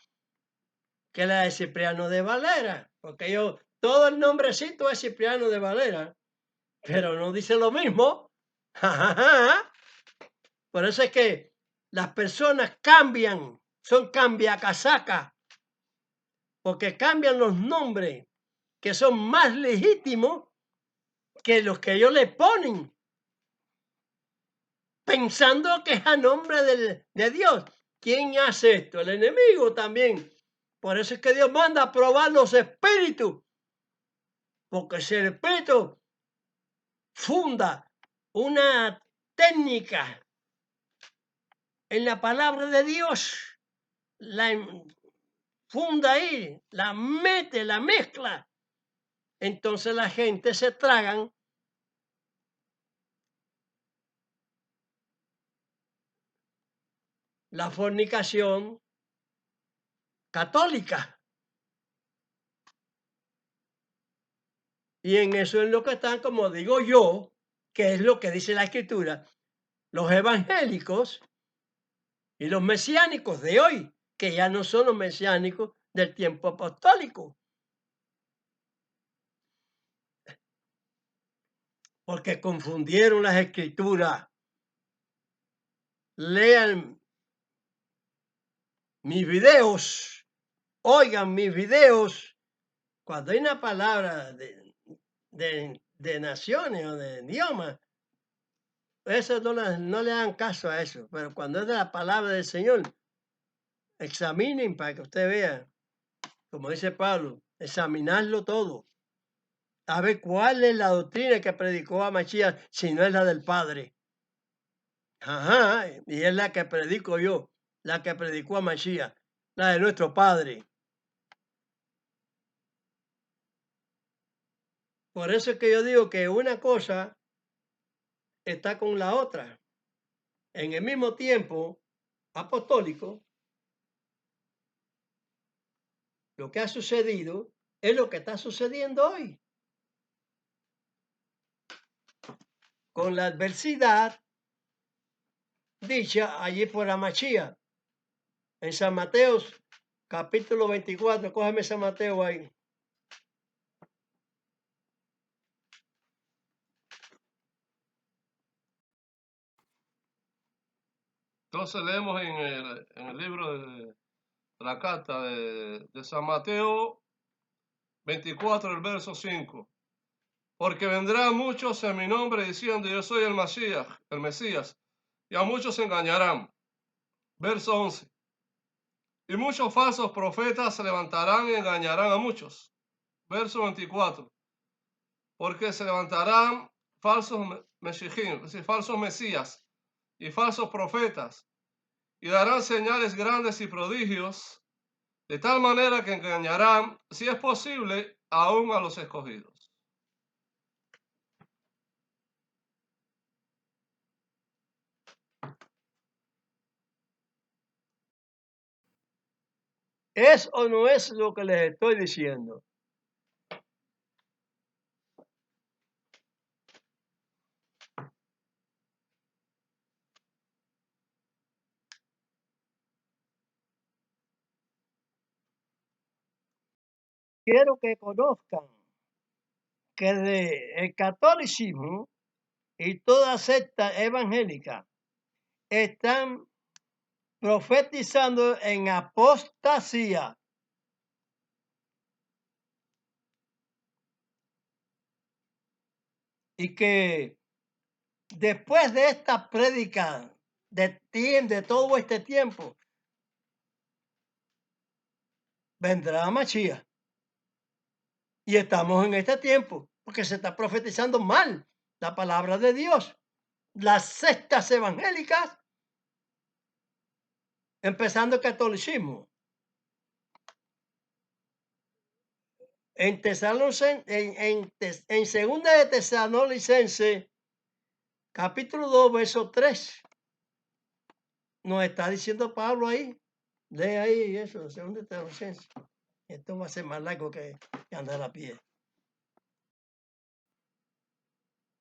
que la de Cipriano de Valera, porque todo el nombrecito es Cipriano de Valera, pero no dice lo mismo. Por eso es que las personas cambian, son cambiacasacas, porque cambian los nombres que son más legítimos que los que ellos le ponen, pensando que es a nombre de Dios. ¿Quién hace esto? El enemigo también. Por eso es que Dios manda a probar los espíritus, porque si el espíritu funda una técnica en la palabra de Dios, la funda ahí, la mete, la mezcla. Entonces la gente se tragan la fornicación católica. Y en eso es lo que están, como digo yo, que es lo que dice la Escritura, los evangélicos y los mesiánicos de hoy, que ya no son los mesiánicos del tiempo apostólico. Porque confundieron las Escrituras. Lean mis videos, oigan mis videos. Cuando hay una palabra de naciones o de idiomas, eso no le dan caso a eso. Pero cuando es de la palabra del Señor, examinen para que usted vea, como dice Pablo, examinarlo todo. A ver cuál es la doctrina que predicó a Mashiach, si no es la del Padre. Ajá, y es la que predico yo, la que predicó a Mashiach, la de nuestro Padre. Por eso es que yo digo que una cosa está con la otra. En el mismo tiempo apostólico, lo que ha sucedido es lo que está sucediendo hoy. Con la adversidad dicha allí por Amachía, en San Mateo, capítulo 24, cógeme San Mateo ahí. Entonces leemos en el libro de la carta de San Mateo 24, el verso 5. Porque vendrán muchos en mi nombre diciendo yo soy el Mesías, y a muchos se engañarán. Verso 11. Y muchos falsos profetas se levantarán y engañarán a muchos. Verso 24. Porque se levantarán falsos mesías, es decir, falsos mesías y falsos profetas, y darán señales grandes y prodigios, de tal manera que engañarán, si es posible, aún a los escogidos. ¿Es o no es lo que les estoy diciendo? Quiero que conozcan que el catolicismo y toda secta evangélica están profetizando en apostasía. Y que después de esta prédica de todo este tiempo, vendrá Mashiach. Y estamos en este tiempo, porque se está profetizando mal la palabra de Dios. Las sectas evangélicas, empezando el catolicismo. En segunda de Tesalonicenses, capítulo 2, verso 3, nos está diciendo Pablo ahí. Lee ahí eso, segunda de Tesalonicenses. Esto va a ser más largo que andar a pie.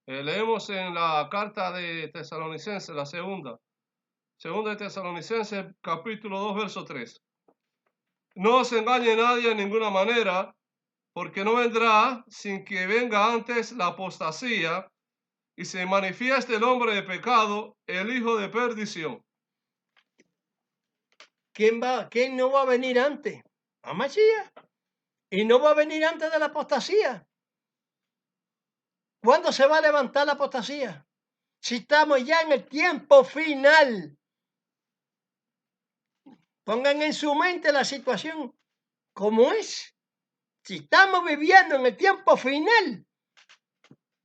Leemos en la carta de Tesalonicenses, la segunda de Tesalonicenses, capítulo 2, verso 3. No os engañe nadie en ninguna manera, porque no vendrá sin que venga antes la apostasía y se manifieste el hombre de pecado, el hijo de perdición. ¿Quién no va a venir antes? A Mashiach. Y no va a venir antes de la apostasía. ¿Cuándo se va a levantar la apostasía? Si estamos ya en el tiempo final. Pongan en su mente la situación como es. Si estamos viviendo en el tiempo final,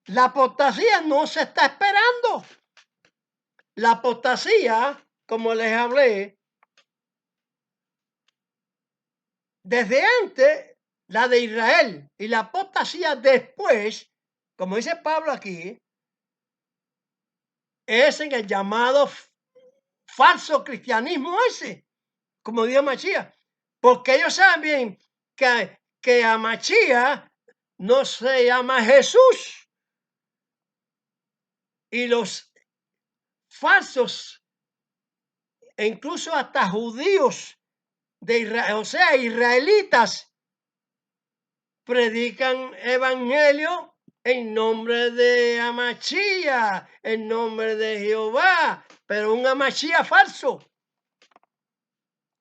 La apostasía no se está esperando. La apostasía, como les hablé, desde antes, la de Israel, y la apostasía después, como dice Pablo aquí, es en el llamado falso cristianismo ese, como dijo Machía, porque ellos saben bien que a Machía no se llama Jesús, y los falsos, e incluso hasta judíos de Israel, o sea, israelitas, predican evangelio en nombre de Amachía, en nombre de Jehová, pero un Amachía falso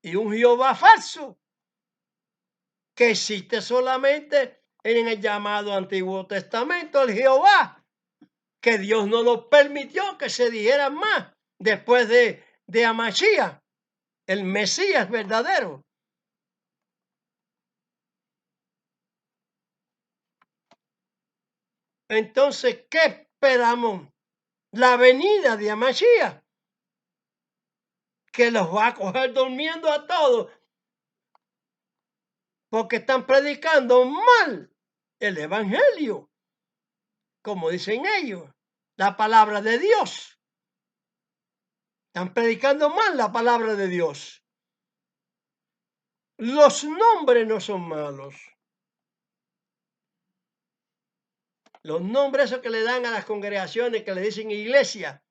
y un Jehová falso que existe solamente en el llamado Antiguo Testamento, el Jehová, que Dios no lo permitió que se dijera más después de Amachía, el Mesías verdadero. Entonces, ¿qué esperamos? La venida de Amachía, que los va a coger durmiendo a todos, porque están predicando mal el Evangelio, como dicen ellos, la palabra de Dios. Están predicando mal la palabra de Dios. Los nombres no son malos. Los nombres esos que le dan a las congregaciones, que le dicen iglesia,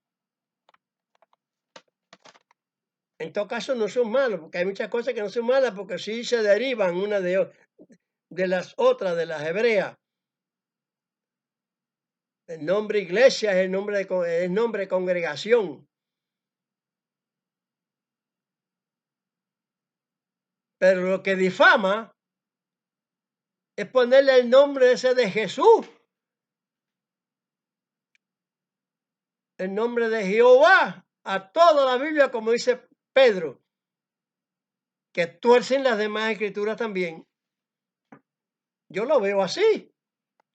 en todo caso no son malos, porque hay muchas cosas que no son malas, porque sí se derivan una de las otras, de las hebreas. El nombre iglesia es el nombre de congregación. Pero lo que difama es ponerle el nombre ese de Jesús, el nombre de Jehová, a toda la Biblia, como dice Pedro, que tuercen las demás escrituras también. Yo lo veo así,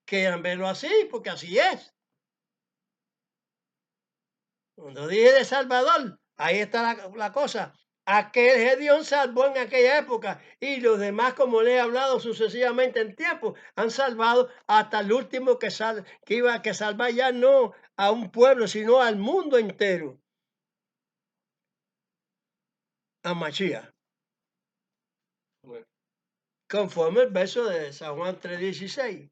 quieran verlo así, porque así es. Cuando dije de Salvador, ahí está la cosa. Aquel Gedeón salvó en aquella época y los demás, como les he hablado sucesivamente en tiempo, han salvado hasta el último que iba a salvar ya no a un pueblo, sino al mundo entero. A Mashiach. Bueno, Conforme el verso de San Juan 3:16.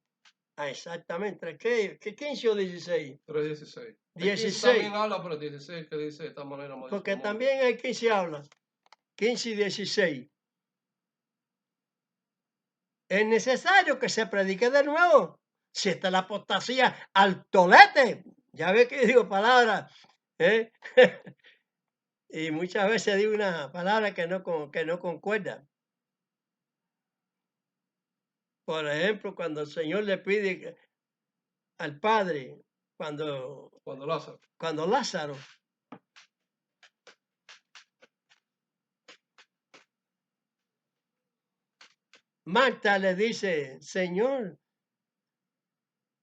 Ah, exactamente. ¿Qué 15 o 16? 3:16. 16. También habla, pero 16 que dice de esta manera más. Porque también hay 15 habla. 15 y 16. Es necesario que se predique de nuevo. Si está la apostasía al tolete. Ya ve que digo palabras. ¿Eh? Y muchas veces digo una palabra que no concuerda. Por ejemplo, cuando el Señor le pide al Padre, cuando Lázaro. Marta le dice, Señor,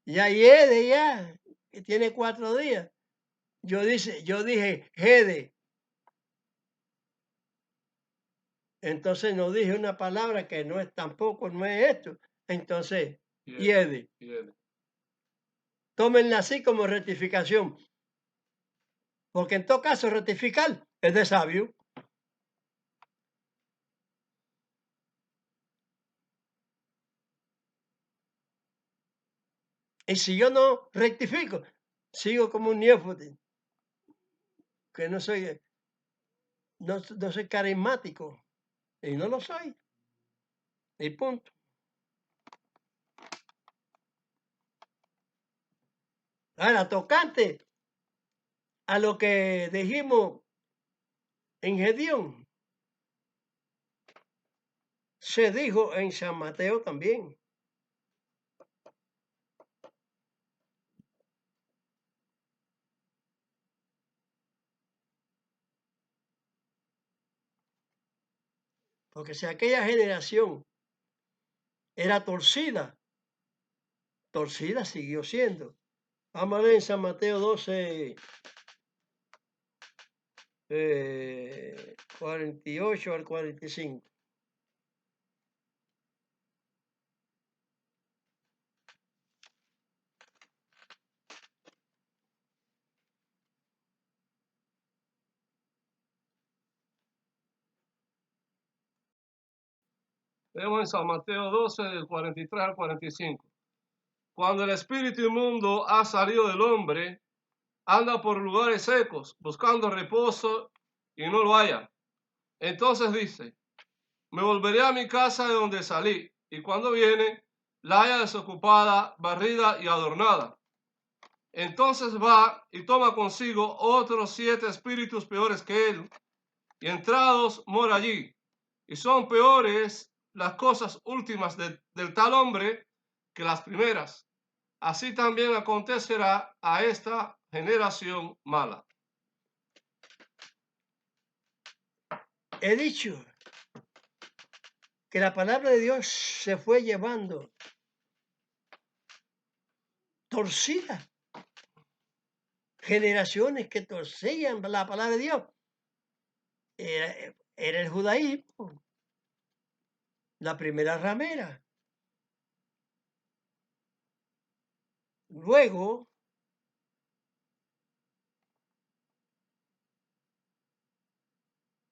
ya Gede ya, que tiene 4 días. Yo dije, Gede. Entonces no dije una palabra que no es tampoco, no es esto. Entonces, Gede. Tómenla así como rectificación. Porque en todo caso, rectificar es de sabio. Y si yo no rectifico, sigo como un neófito, que no soy carismático. Y no lo soy. Y punto. Ahora, tocante a lo que dijimos en Gedeón, se dijo en San Mateo también. Porque si aquella generación era torcida, torcida siguió siendo. Vamos a leer en San Mateo 12, 48 al 45. Vemos en San Mateo 12, del 43 al 45. Cuando el espíritu inmundo ha salido del hombre, anda por lugares secos, buscando reposo y no lo halla. Entonces dice, me volveré a mi casa de donde salí, y cuando viene, la halla desocupada, barrida y adornada. Entonces va y toma consigo otros 7 espíritus peores que él, y entrados mora allí. Y son peores las cosas últimas del tal hombre que las primeras. Así también acontecerá a esta generación mala. He dicho que la palabra de Dios se fue llevando torcida. Generaciones que torcían la palabra de Dios. Era el judaísmo, la primera ramera. Luego,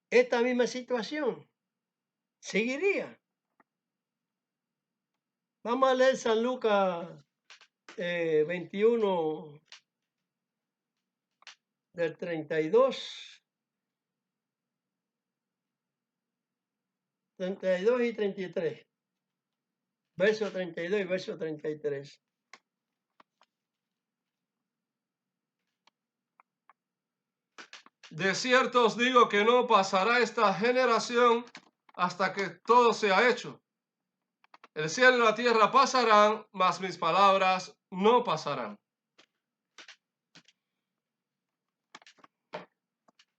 esta misma situación seguiría. Vamos a leer San Lucas 21 del 32 y 33. Verso 32 y verso 33. De cierto os digo que no pasará esta generación hasta que todo sea hecho. El cielo y la tierra pasarán, mas mis palabras no pasarán.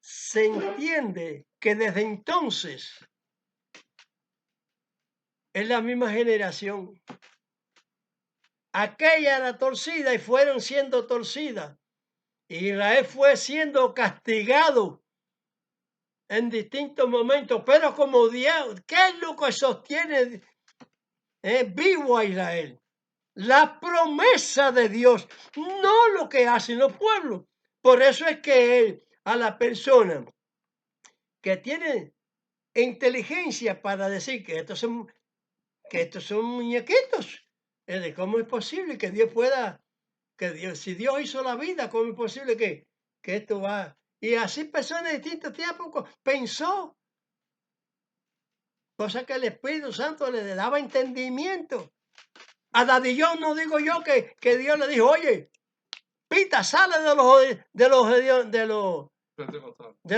Se entiende que desde entonces es la misma generación. Aquella era torcida y fueron siendo torcidas. Israel fue siendo castigado en distintos momentos, pero como Dios, ¿qué es lo que sostiene vivo a Israel? La promesa de Dios, no lo que hacen los pueblos. Por eso es que él, a la persona que tiene inteligencia para decir que estos son muñequitos, ¿cómo es posible que Dios pueda, si Dios hizo la vida, cómo es posible que esto va? Y así personas de distintos tiempos pensó, cosa que el Espíritu Santo le daba entendimiento. A Dadillón no digo yo que Dios le dijo, oye, Pita, sale de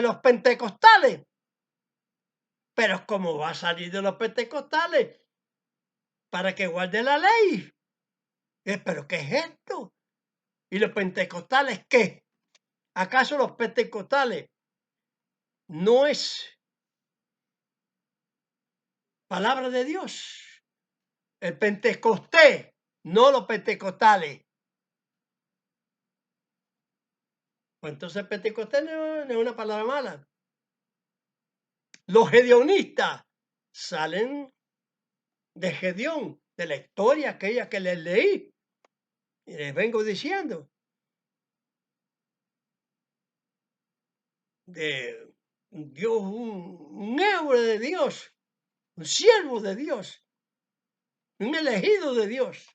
los pentecostales. Pero ¿cómo va a salir de los pentecostales? Para que guarde la ley. ¿Pero qué es esto? ¿Y los pentecostales qué? ¿Acaso los pentecostales no es palabra de Dios? El pentecostés, no los pentecostales. Pues entonces pentecostés no es una palabra mala. Los gedionistas salen de Gedeón, de la historia aquella que les leí. Y les vengo diciendo. De Dios, un héroe de Dios, un siervo de Dios, un elegido de Dios.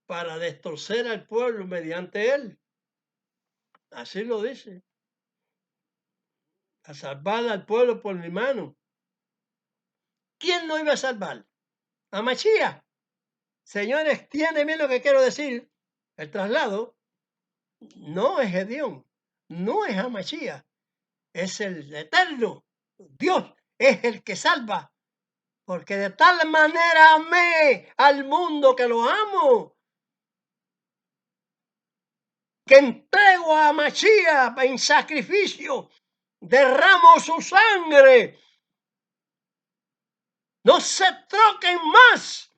Para destorcer al pueblo mediante él. Así lo dice. A salvar al pueblo por mi mano. ¿Quién no iba a salvar? A Machía. Señores, tienen bien lo que quiero decir. El traslado no es Gedeón, no es Amachía, es el eterno. Dios es el que salva. Porque de tal manera amé al mundo que lo amo, que entrego a Machía en sacrificio, derramo su sangre no se troquen más.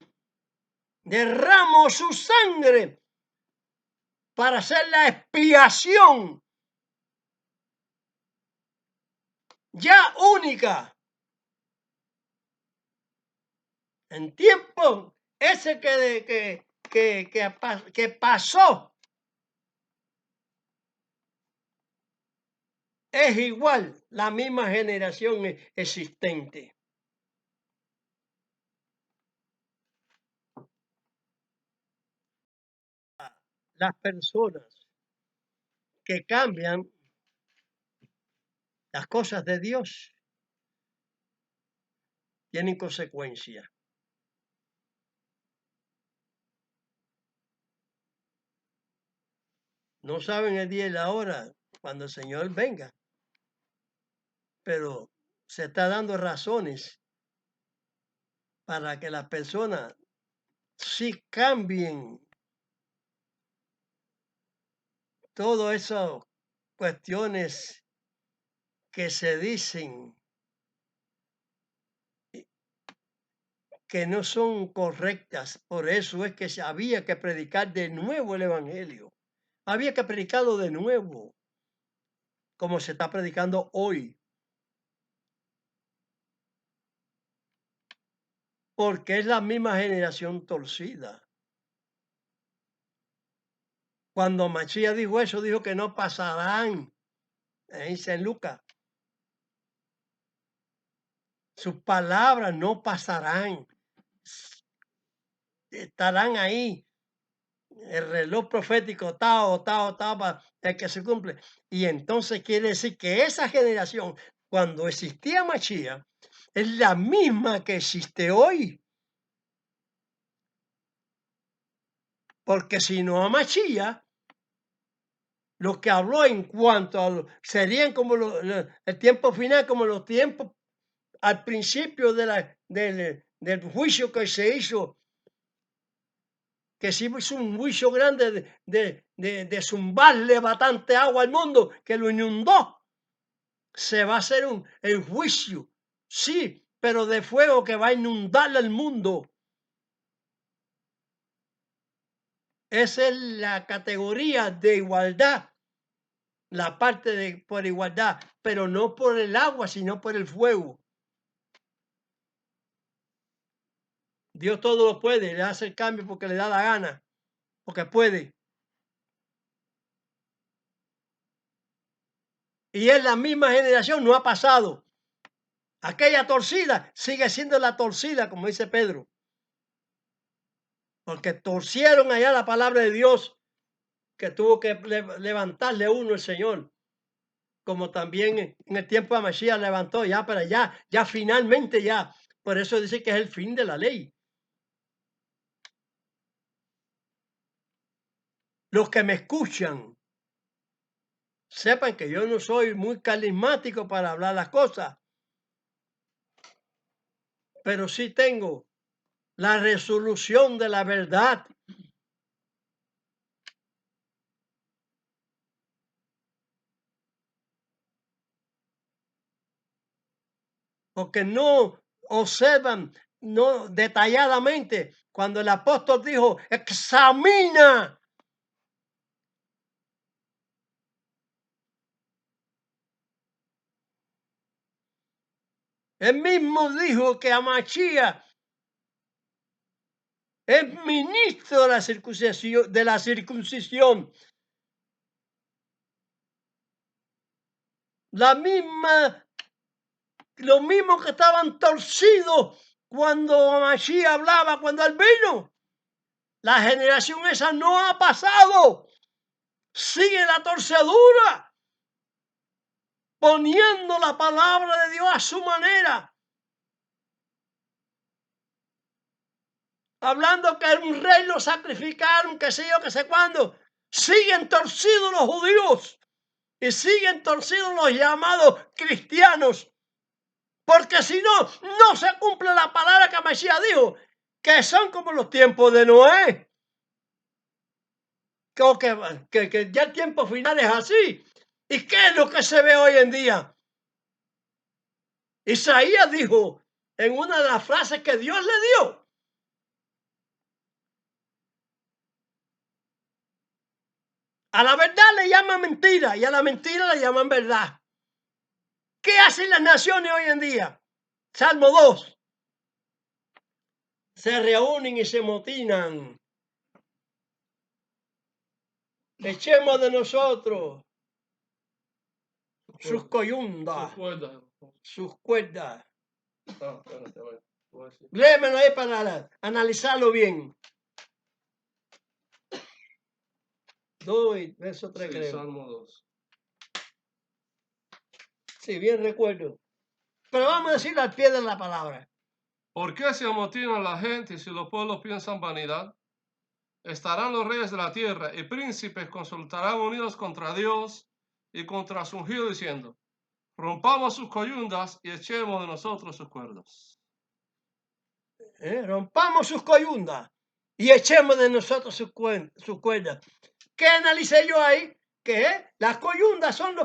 Derramo su sangre para hacer la expiación ya única. En tiempo ese que pasó, es igual la misma generación existente. Las personas que cambian las cosas de Dios tienen consecuencias. No saben el día y la hora cuando el Señor venga, pero se está dando razones para que las personas sí cambien todas esas cuestiones que se dicen que no son correctas. Por eso es que había que predicar de nuevo el Evangelio. Había que predicarlo de nuevo, como se está predicando hoy. Porque es la misma generación torcida. Cuando Machías dijo eso, dijo que no pasarán. Dice en Lucas. Sus palabras no pasarán. Estarán ahí. El reloj profético, el que se cumple. Y entonces quiere decir que esa generación, cuando existía Machías, es la misma que existe hoy. Porque si no a Machías, lo que habló en cuanto a serían como el tiempo final, como los tiempos al principio del juicio que se hizo, que se hizo un juicio grande de zumbarle bastante agua al mundo, que lo inundó. Se va a hacer el juicio, sí, pero de fuego que va a inundar el mundo. Esa es la categoría de igualdad, la parte de por igualdad, pero no por el agua, sino por el fuego. Dios todo lo puede, le hace el cambio porque le da la gana, porque puede. Y es la misma generación, no ha pasado. Aquella torcida sigue siendo la torcida, como dice Pedro. Porque torcieron allá la palabra de Dios, que tuvo que levantarle uno el Señor. Como también en el tiempo de Mashiach levantó ya para allá, ya finalmente ya. Por eso dice que es el fin de la ley. Los que me escuchan, sepan que yo no soy muy carismático para hablar las cosas, pero sí tengo la resolución de la verdad. Porque no observan no detalladamente cuando el apóstol dijo, examina. Él mismo dijo que Amachía es ministro de la circuncisión. Lo mismo que estaban torcidos cuando Amachía hablaba, cuando él vino. La generación esa no ha pasado. Sigue la torcedura, poniendo la palabra de Dios a su manera. Hablando que un rey lo sacrificaron, que sé yo, que sé cuándo. Siguen torcidos los judíos y siguen torcidos los llamados cristianos. Porque si no, no se cumple la palabra que Mesías dijo, que son como los tiempos de Noé. Que ya el tiempo final es así. ¿Y qué es lo que se ve hoy en día? Isaías dijo en una de las frases que Dios le dio. A la verdad le llaman mentira y a la mentira le llaman verdad. ¿Qué hacen las naciones hoy en día? Salmo 2. Se reúnen y se motinan. Echemos de nosotros sus coyundas, sus cuerdas. Léemelo ahí para analizarlo bien. 2, verso 3, Sí, creo. Salmo 2. Sí, bien recuerdo. Pero vamos a decirlo al pie de la palabra. ¿Por qué se amotina la gente si los pueblos piensan vanidad? Estarán los reyes de la tierra y príncipes consultarán unidos contra Dios y contra su ungido diciendo, rompamos sus coyundas y echemos de nosotros sus cuerdas. Rompamos sus coyundas y echemos de nosotros sus cuerdas. ¿Qué analicé yo ahí? Que las coyundas son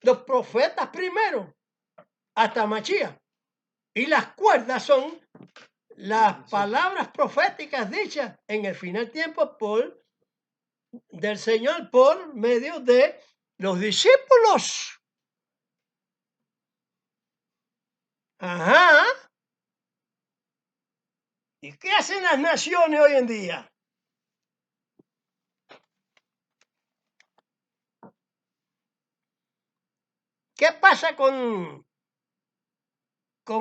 los profetas primero, hasta Machía. Y las cuerdas son las palabras proféticas dichas en el final tiempo del Señor por medio de los discípulos. Ajá. ¿Y qué hacen las naciones hoy en día? ¿Qué pasa con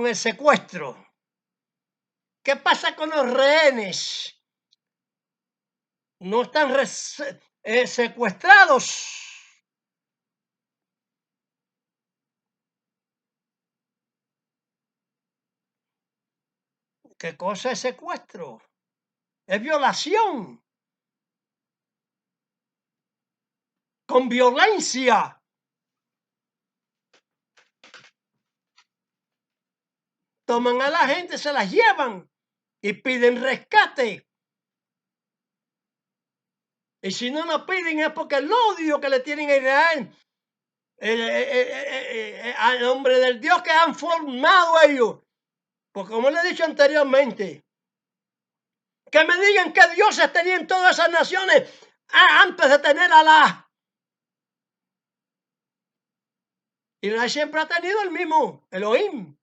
el secuestro? ¿Qué pasa con los rehenes? No están secuestrados. ¿Qué cosa es secuestro? Es violación. Con violencia. Toman a la gente, se las llevan y piden rescate. Y si no lo piden es porque el odio que le tienen a Israel, al nombre del Dios que han formado ellos. Porque como le he dicho anteriormente, que me digan que dioses tenían todas esas naciones antes de tener a Alá. Israel siempre ha tenido el mismo, Elohim,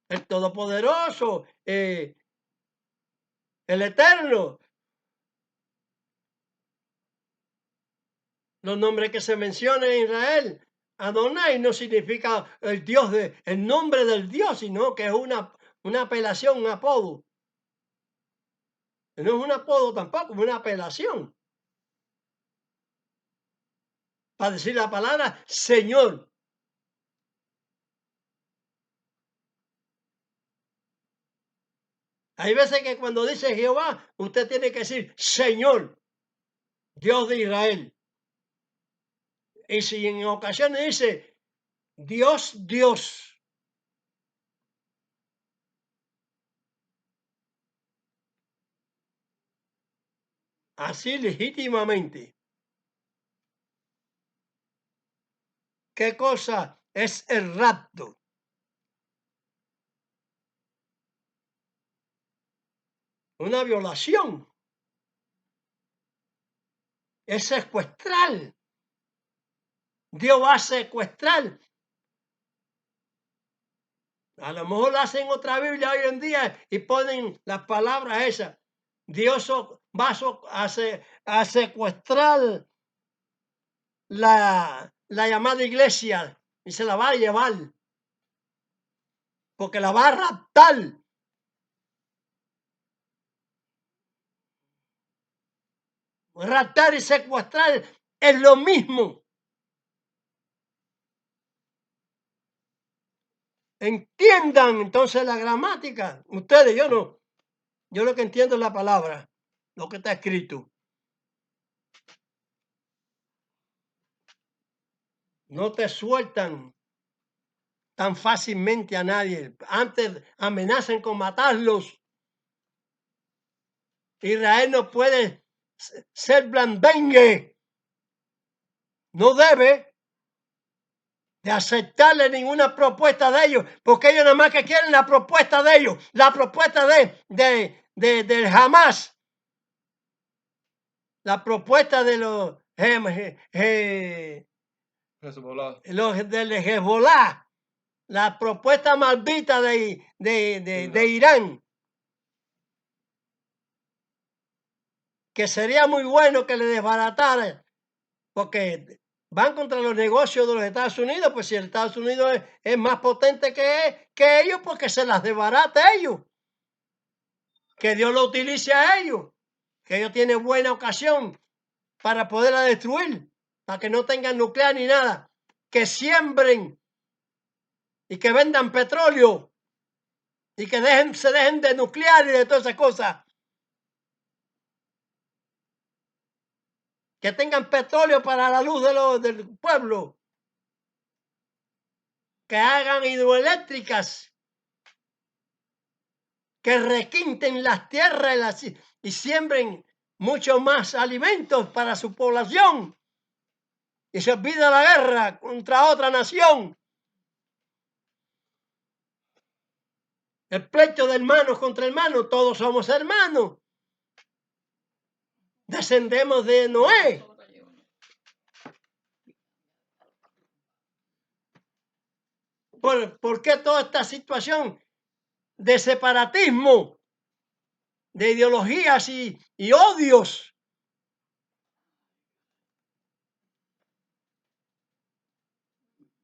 el Todopoderoso, el Eterno. Los nombres que se mencionan en Israel, Adonai no significa el Dios el nombre del Dios, sino que es una apelación, un apodo. No es un apodo tampoco, es una apelación. Para decir la palabra Señor. Hay veces que cuando dice Jehová, usted tiene que decir Señor, Dios de Israel. Y si en ocasiones dice Dios, Dios. Así legítimamente. ¿Qué cosa es el rapto? Una violación. Es secuestrar. Dios va a secuestrar. A lo mejor hacen otra Biblia hoy en día y ponen las palabras esas. Dios va a secuestrar la llamada iglesia y se la va a llevar. Porque la va a raptar. Raptar y secuestrar es lo mismo. Entiendan entonces la gramática. Ustedes, yo no. Yo lo que entiendo es la palabra, lo que está escrito. No te sueltan tan fácilmente a nadie. Antes amenazan con matarlos. Israel no puede ser blandengue. No debe. de aceptarle ninguna propuesta de ellos, porque ellos nada más que quieren la propuesta de ellos, la propuesta del Hamas, la propuesta de los del Hezbollah, la propuesta maldita de Irán, que sería muy bueno que le desbaratara, porque van contra los negocios de los Estados Unidos, pues si el Estados Unidos es más potente que ellos, porque se las desbarate a ellos. Que Dios lo utilice a ellos, que ellos tienen buena ocasión para poderla destruir, para que no tengan nuclear ni nada, que siembren y que vendan petróleo y que se dejen de nuclear y de todas esas cosas. Que tengan petróleo para la luz del pueblo. Que hagan hidroeléctricas. Que requinten las tierras y siembren mucho más alimentos para su población. Y se olvida la guerra contra otra nación. El pleito de hermanos contra hermanos, todos somos hermanos. Descendemos de Noé. ¿Por qué toda esta situación de separatismo, de ideologías y odios?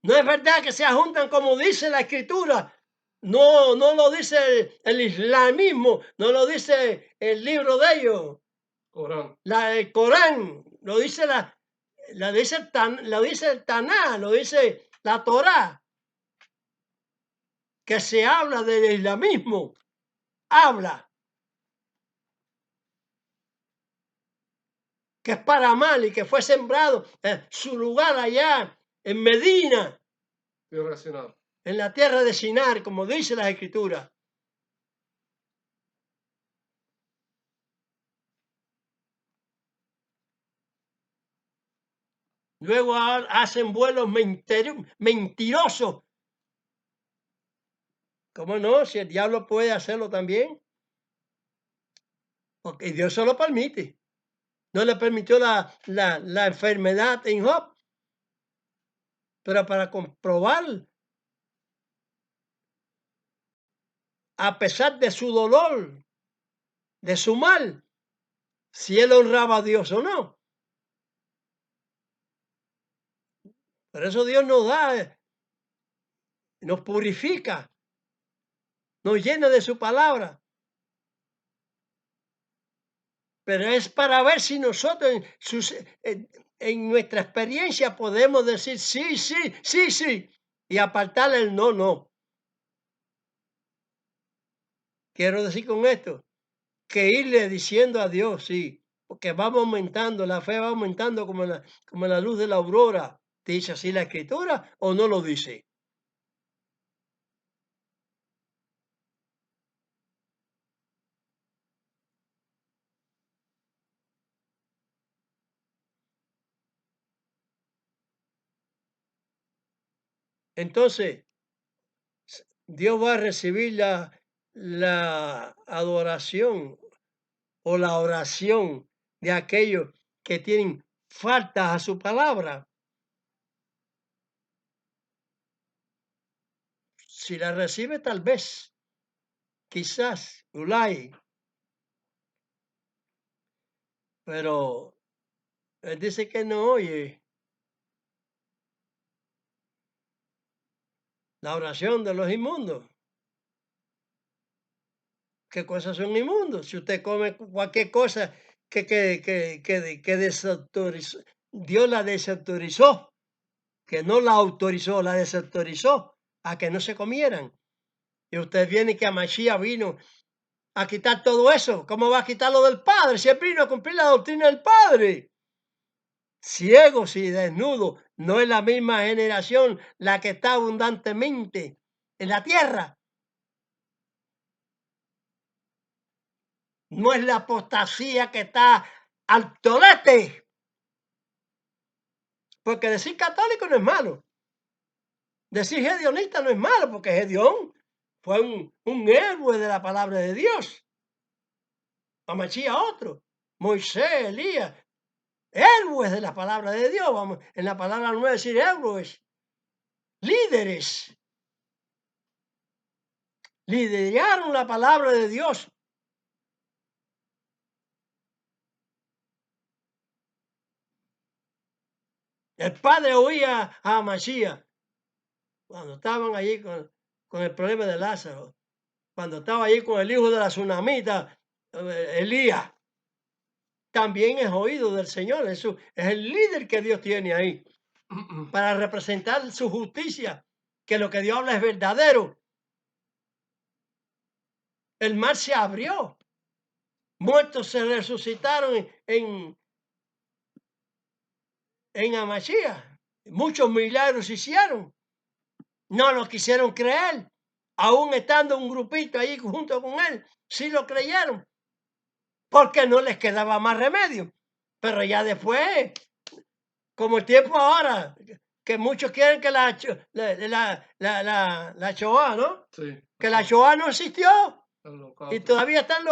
No es verdad que se juntan como dice la Escritura. No lo dice el islamismo, no lo dice el libro de ellos. El Corán, lo dice el Taná, lo dice la Torá. Que se habla del islamismo, habla que es para mal y que fue sembrado su lugar allá en Medina, en la tierra de Sinar, como dice la Escritura. Luego hacen vuelos mentirosos. ¿Cómo no? Si el diablo puede hacerlo también. Porque Dios se lo permite. No le permitió la enfermedad en Job. Pero para comprobar, a pesar de su dolor, de su mal, si él honraba a Dios o no. Por eso Dios nos da, nos purifica, nos llena de su palabra. Pero es para ver si nosotros en nuestra experiencia podemos decir sí, sí, sí, sí, y apartar el no, no. Quiero decir con esto, que irle diciendo a Dios, sí, porque vamos aumentando, la fe va aumentando como la luz de la aurora. ¿Dice así la Escritura o no lo dice? Entonces, Dios va a recibir la adoración o la oración de aquellos que tienen faltas a su palabra. Si la recibe, tal vez, quizás, Ulay, pero él dice que no oye la oración de los inmundos. ¿Qué cosas son inmundos? Si usted come cualquier cosa que desautorizó, Dios la desautorizó, que no la autorizó, la desautorizó a que no se comieran. Y usted viene que a Mashiach vino a quitar todo eso. ¿Cómo va a quitar lo del Padre? Si él vino a cumplir la doctrina del Padre. Ciegos y desnudos, no es la misma generación la que está abundantemente en la tierra. No es la apostasía que está al tolete. Porque decir católico no es malo. Decir hedionista no es malo, porque Gedeón fue un héroe de la palabra de Dios. Amachía otro. Moisés, Elías, héroes de la palabra de Dios. Vamos, en la palabra no es decir héroes, líderes. Lideraron la palabra de Dios. El padre oía a Amachía cuando estaban allí con el problema de Lázaro, cuando estaba allí con el hijo de la tsunamita, Elías. También es oído del Señor. Eso es el líder que Dios tiene ahí para representar su justicia, que lo que Dios habla es verdadero. El mar se abrió, muertos se resucitaron en Amachía, muchos milagros hicieron, no lo quisieron creer, aún estando un grupito ahí junto con él, sí lo creyeron, porque no les quedaba más remedio, pero ya después, como el tiempo ahora, que muchos quieren que la Shoah, ¿no? Sí. Que la Shoah no existió. Y Holocausto. todavía están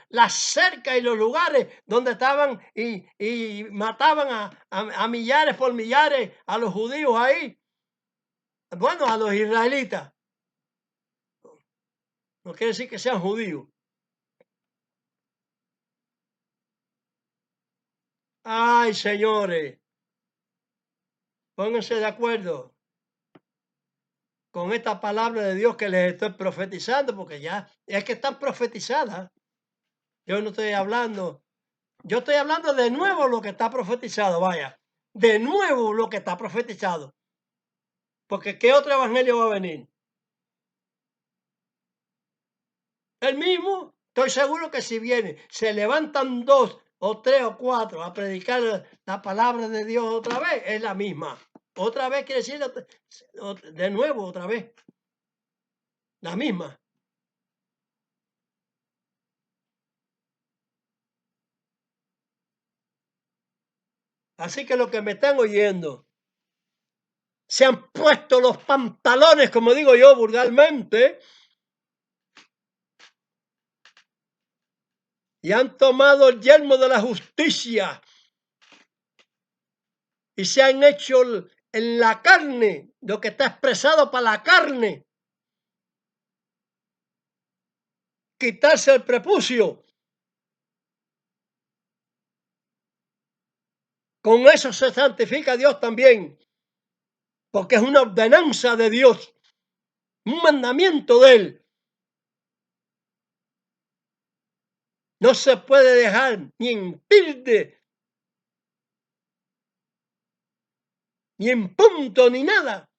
las cercas y los lugares donde estaban y mataban a millares por millares a los judíos ahí. Bueno, a los israelitas. No quiere decir que sean judíos. Ay, señores, pónganse de acuerdo con esta palabra de Dios que les estoy profetizando, porque ya es que están profetizadas. Yo no estoy hablando, yo estoy hablando de nuevo lo que está profetizado, vaya, de nuevo lo que está profetizado. Porque ¿qué otro evangelio va a venir? El mismo. Estoy seguro que si viene, se levantan 2 o 3 o 4 a predicar la palabra de Dios otra vez, es la misma. Otra vez quiere decir de nuevo, otra vez. La misma. Así que los que me están oyendo, se han puesto los pantalones, como digo yo vulgarmente, y han tomado el yelmo de la justicia y se han hecho en la carne lo que está expresado para la carne. Quitarse el prepucio. Con eso se santifica a Dios también, porque es una ordenanza de Dios, un mandamiento de Él. No se puede dejar ni en tilde, ni en punto, ni nada,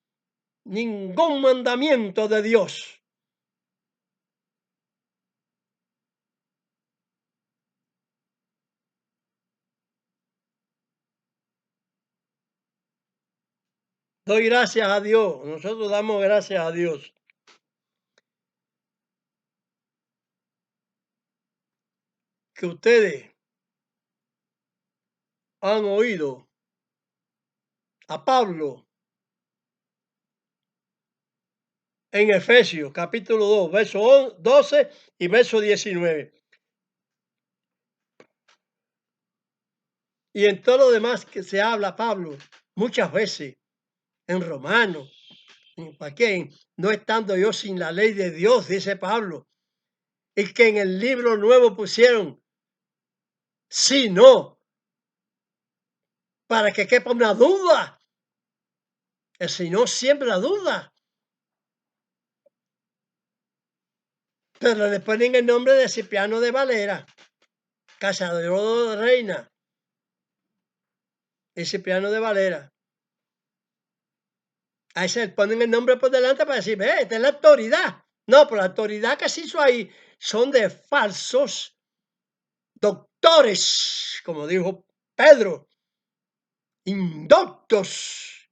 ningún mandamiento de Dios. Doy gracias a Dios, nosotros damos gracias a Dios. Que ustedes han oído a Pablo en Efesios capítulo 2, verso 12 y verso 19. Y en todo lo demás que se habla Pablo muchas veces en Romanos, ¿para qué? No estando yo sin la ley de Dios, dice Pablo, y que en el libro nuevo pusieron, sí, no, para que quepa una duda. El Señor siempre la duda. Pero le ponen el nombre de Cipriano de Valera, cazador de reina, y Cipriano de Valera. Ahí se le ponen el nombre por delante para decir, esta es la autoridad. No, pero la autoridad que se hizo ahí son de falsos doctores, como dijo Pedro, indoctos.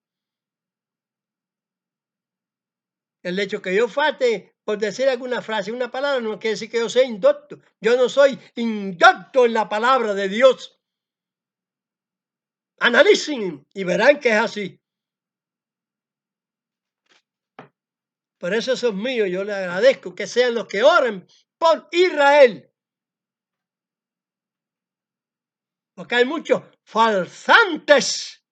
El hecho que yo falte por decir alguna frase, una palabra, no quiere decir que yo sea indocto. Yo no soy indocto en la palabra de Dios. Analicen y verán que es así. Por eso esos míos, yo le agradezco que sean los que oren por Israel. Porque hay muchos falsantes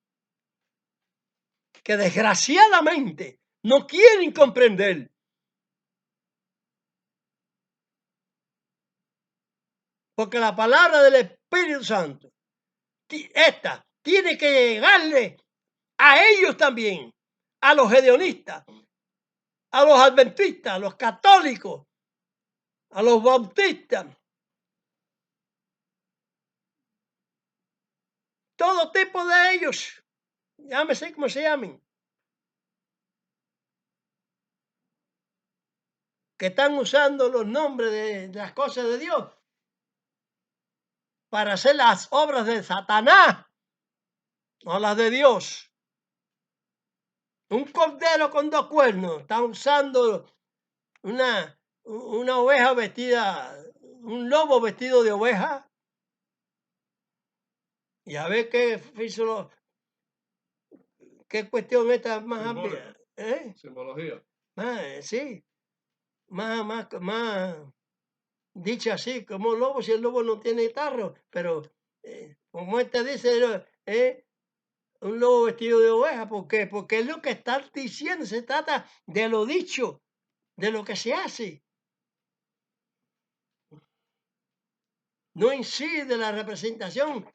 que desgraciadamente no quieren comprender. Porque la palabra del Espíritu Santo, esta, tiene que llegarle a ellos también, a los hedionistas, a los adventistas, a los católicos, a los bautistas, todo tipo de ellos, llámese como se llamen, que están usando los nombres de las cosas de Dios para hacer las obras de Satanás, no las de Dios. Un cordero con dos cuernos, están usando una oveja vestida, un lobo vestido de oveja. Y a ver qué hizo, qué cuestión esta más amplia. Simbología. Sí, más dicho así, como un lobo, si el lobo no tiene tarro, pero como este dice, un lobo vestido de oveja, ¿por qué? Porque es lo que está diciendo, se trata de lo dicho, de lo que se hace. No en sí de la representación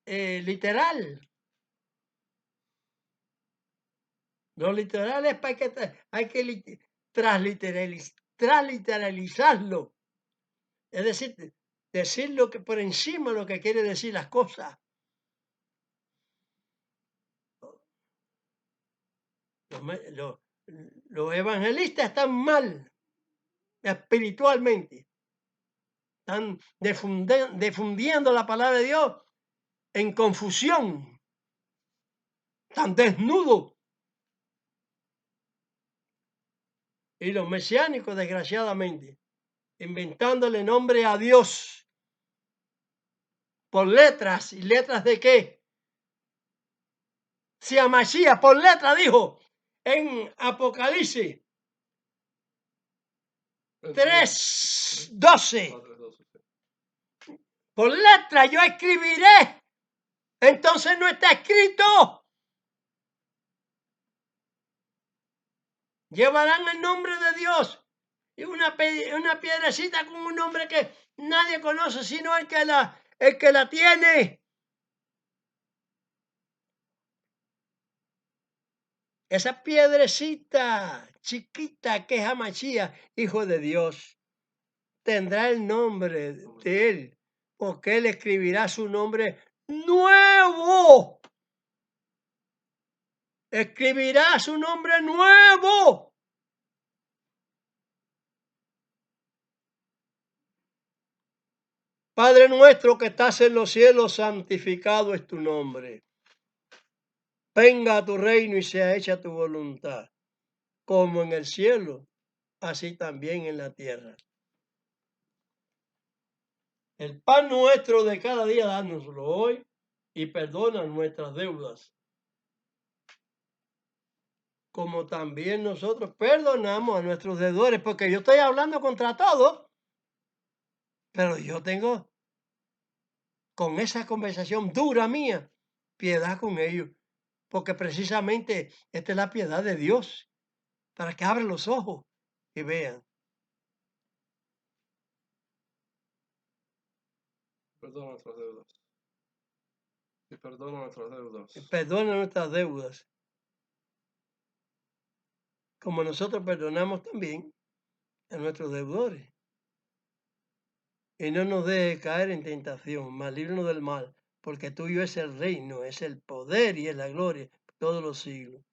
literal. Lo literal es para que hay que transliteralizarlo. Es decir, decir lo que por encima lo que quiere decir las cosas. Los evangelistas están mal espiritualmente. Están difundiendo la palabra de Dios en confusión. Están desnudos. Y los mesiánicos, desgraciadamente, inventándole nombre a Dios por letras. ¿Y letras de qué? Si a Masías por letra dijo en Apocalipsis 3:12, por letra yo escribiré, entonces no está escrito. Llevarán el nombre de Dios y una piedrecita con un nombre que nadie conoce sino el que la tiene. Esa piedrecita chiquita que es Amachía, hijo de Dios, tendrá el nombre de él, porque él escribirá su nombre nuevo. Escribirá su nombre nuevo. Padre nuestro que estás en los cielos, santificado es tu nombre. Venga a tu reino y sea hecha tu voluntad, como en el cielo, así también en la tierra. El pan nuestro de cada día, dánoslo hoy y perdona nuestras deudas, como también nosotros perdonamos a nuestros deudores, porque yo estoy hablando contra todos, pero yo tengo, con esa conversación dura mía, piedad con ellos, porque precisamente esta es la piedad de Dios, para que abran los ojos y vean. Perdona nuestras deudas. Y perdona nuestras deudas. Perdona nuestras deudas, como nosotros perdonamos también a nuestros deudores. Y no nos dejes caer en tentación, mas líbranos del mal, porque tuyo es el reino, es el poder y es la gloria todos los siglos.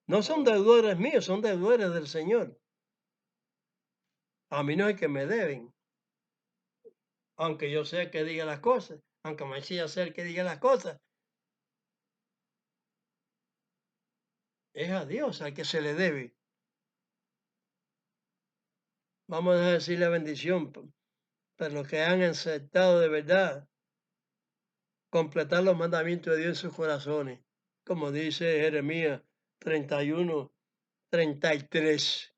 No son deudores míos, son deudores del Señor. A mí no es que me deben, aunque yo sea el que diga las cosas, aunque Mesías sea el que diga las cosas. Es a Dios al que se le debe. Vamos a decir la bendición para los que han aceptado de verdad completar los mandamientos de Dios en sus corazones. Como dice Jeremías 31, 33.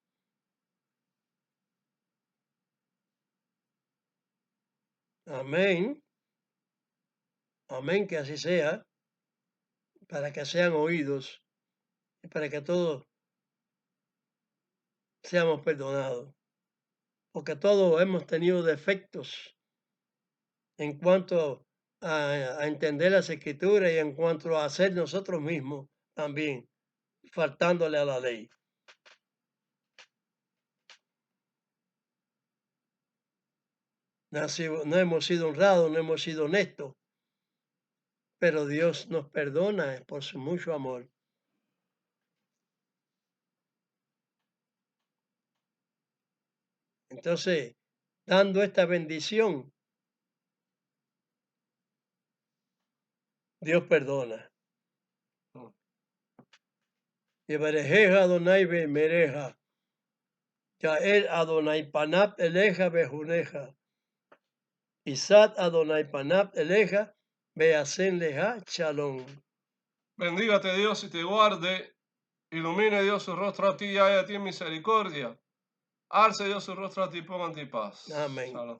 Amén. Amén, que así sea, para que sean oídos y para que todos seamos perdonados, porque todos hemos tenido defectos en cuanto a entender las escrituras y en cuanto a ser nosotros mismos también, faltándole a la ley. No hemos sido honrados, no hemos sido honestos, pero Dios nos perdona por su mucho amor. Entonces, dando esta bendición, Dios perdona. Yevarejeja Adonai mereja, Yael Adonai panap eleja bejuneja, Isat Adonai panap eleja beasen leja shalom. Bendígate Dios y te guarde. Ilumine Dios su rostro a ti y haya a ti misericordia. Alce Dios su rostro a ti y ponga en ti paz. Amén. Shalom.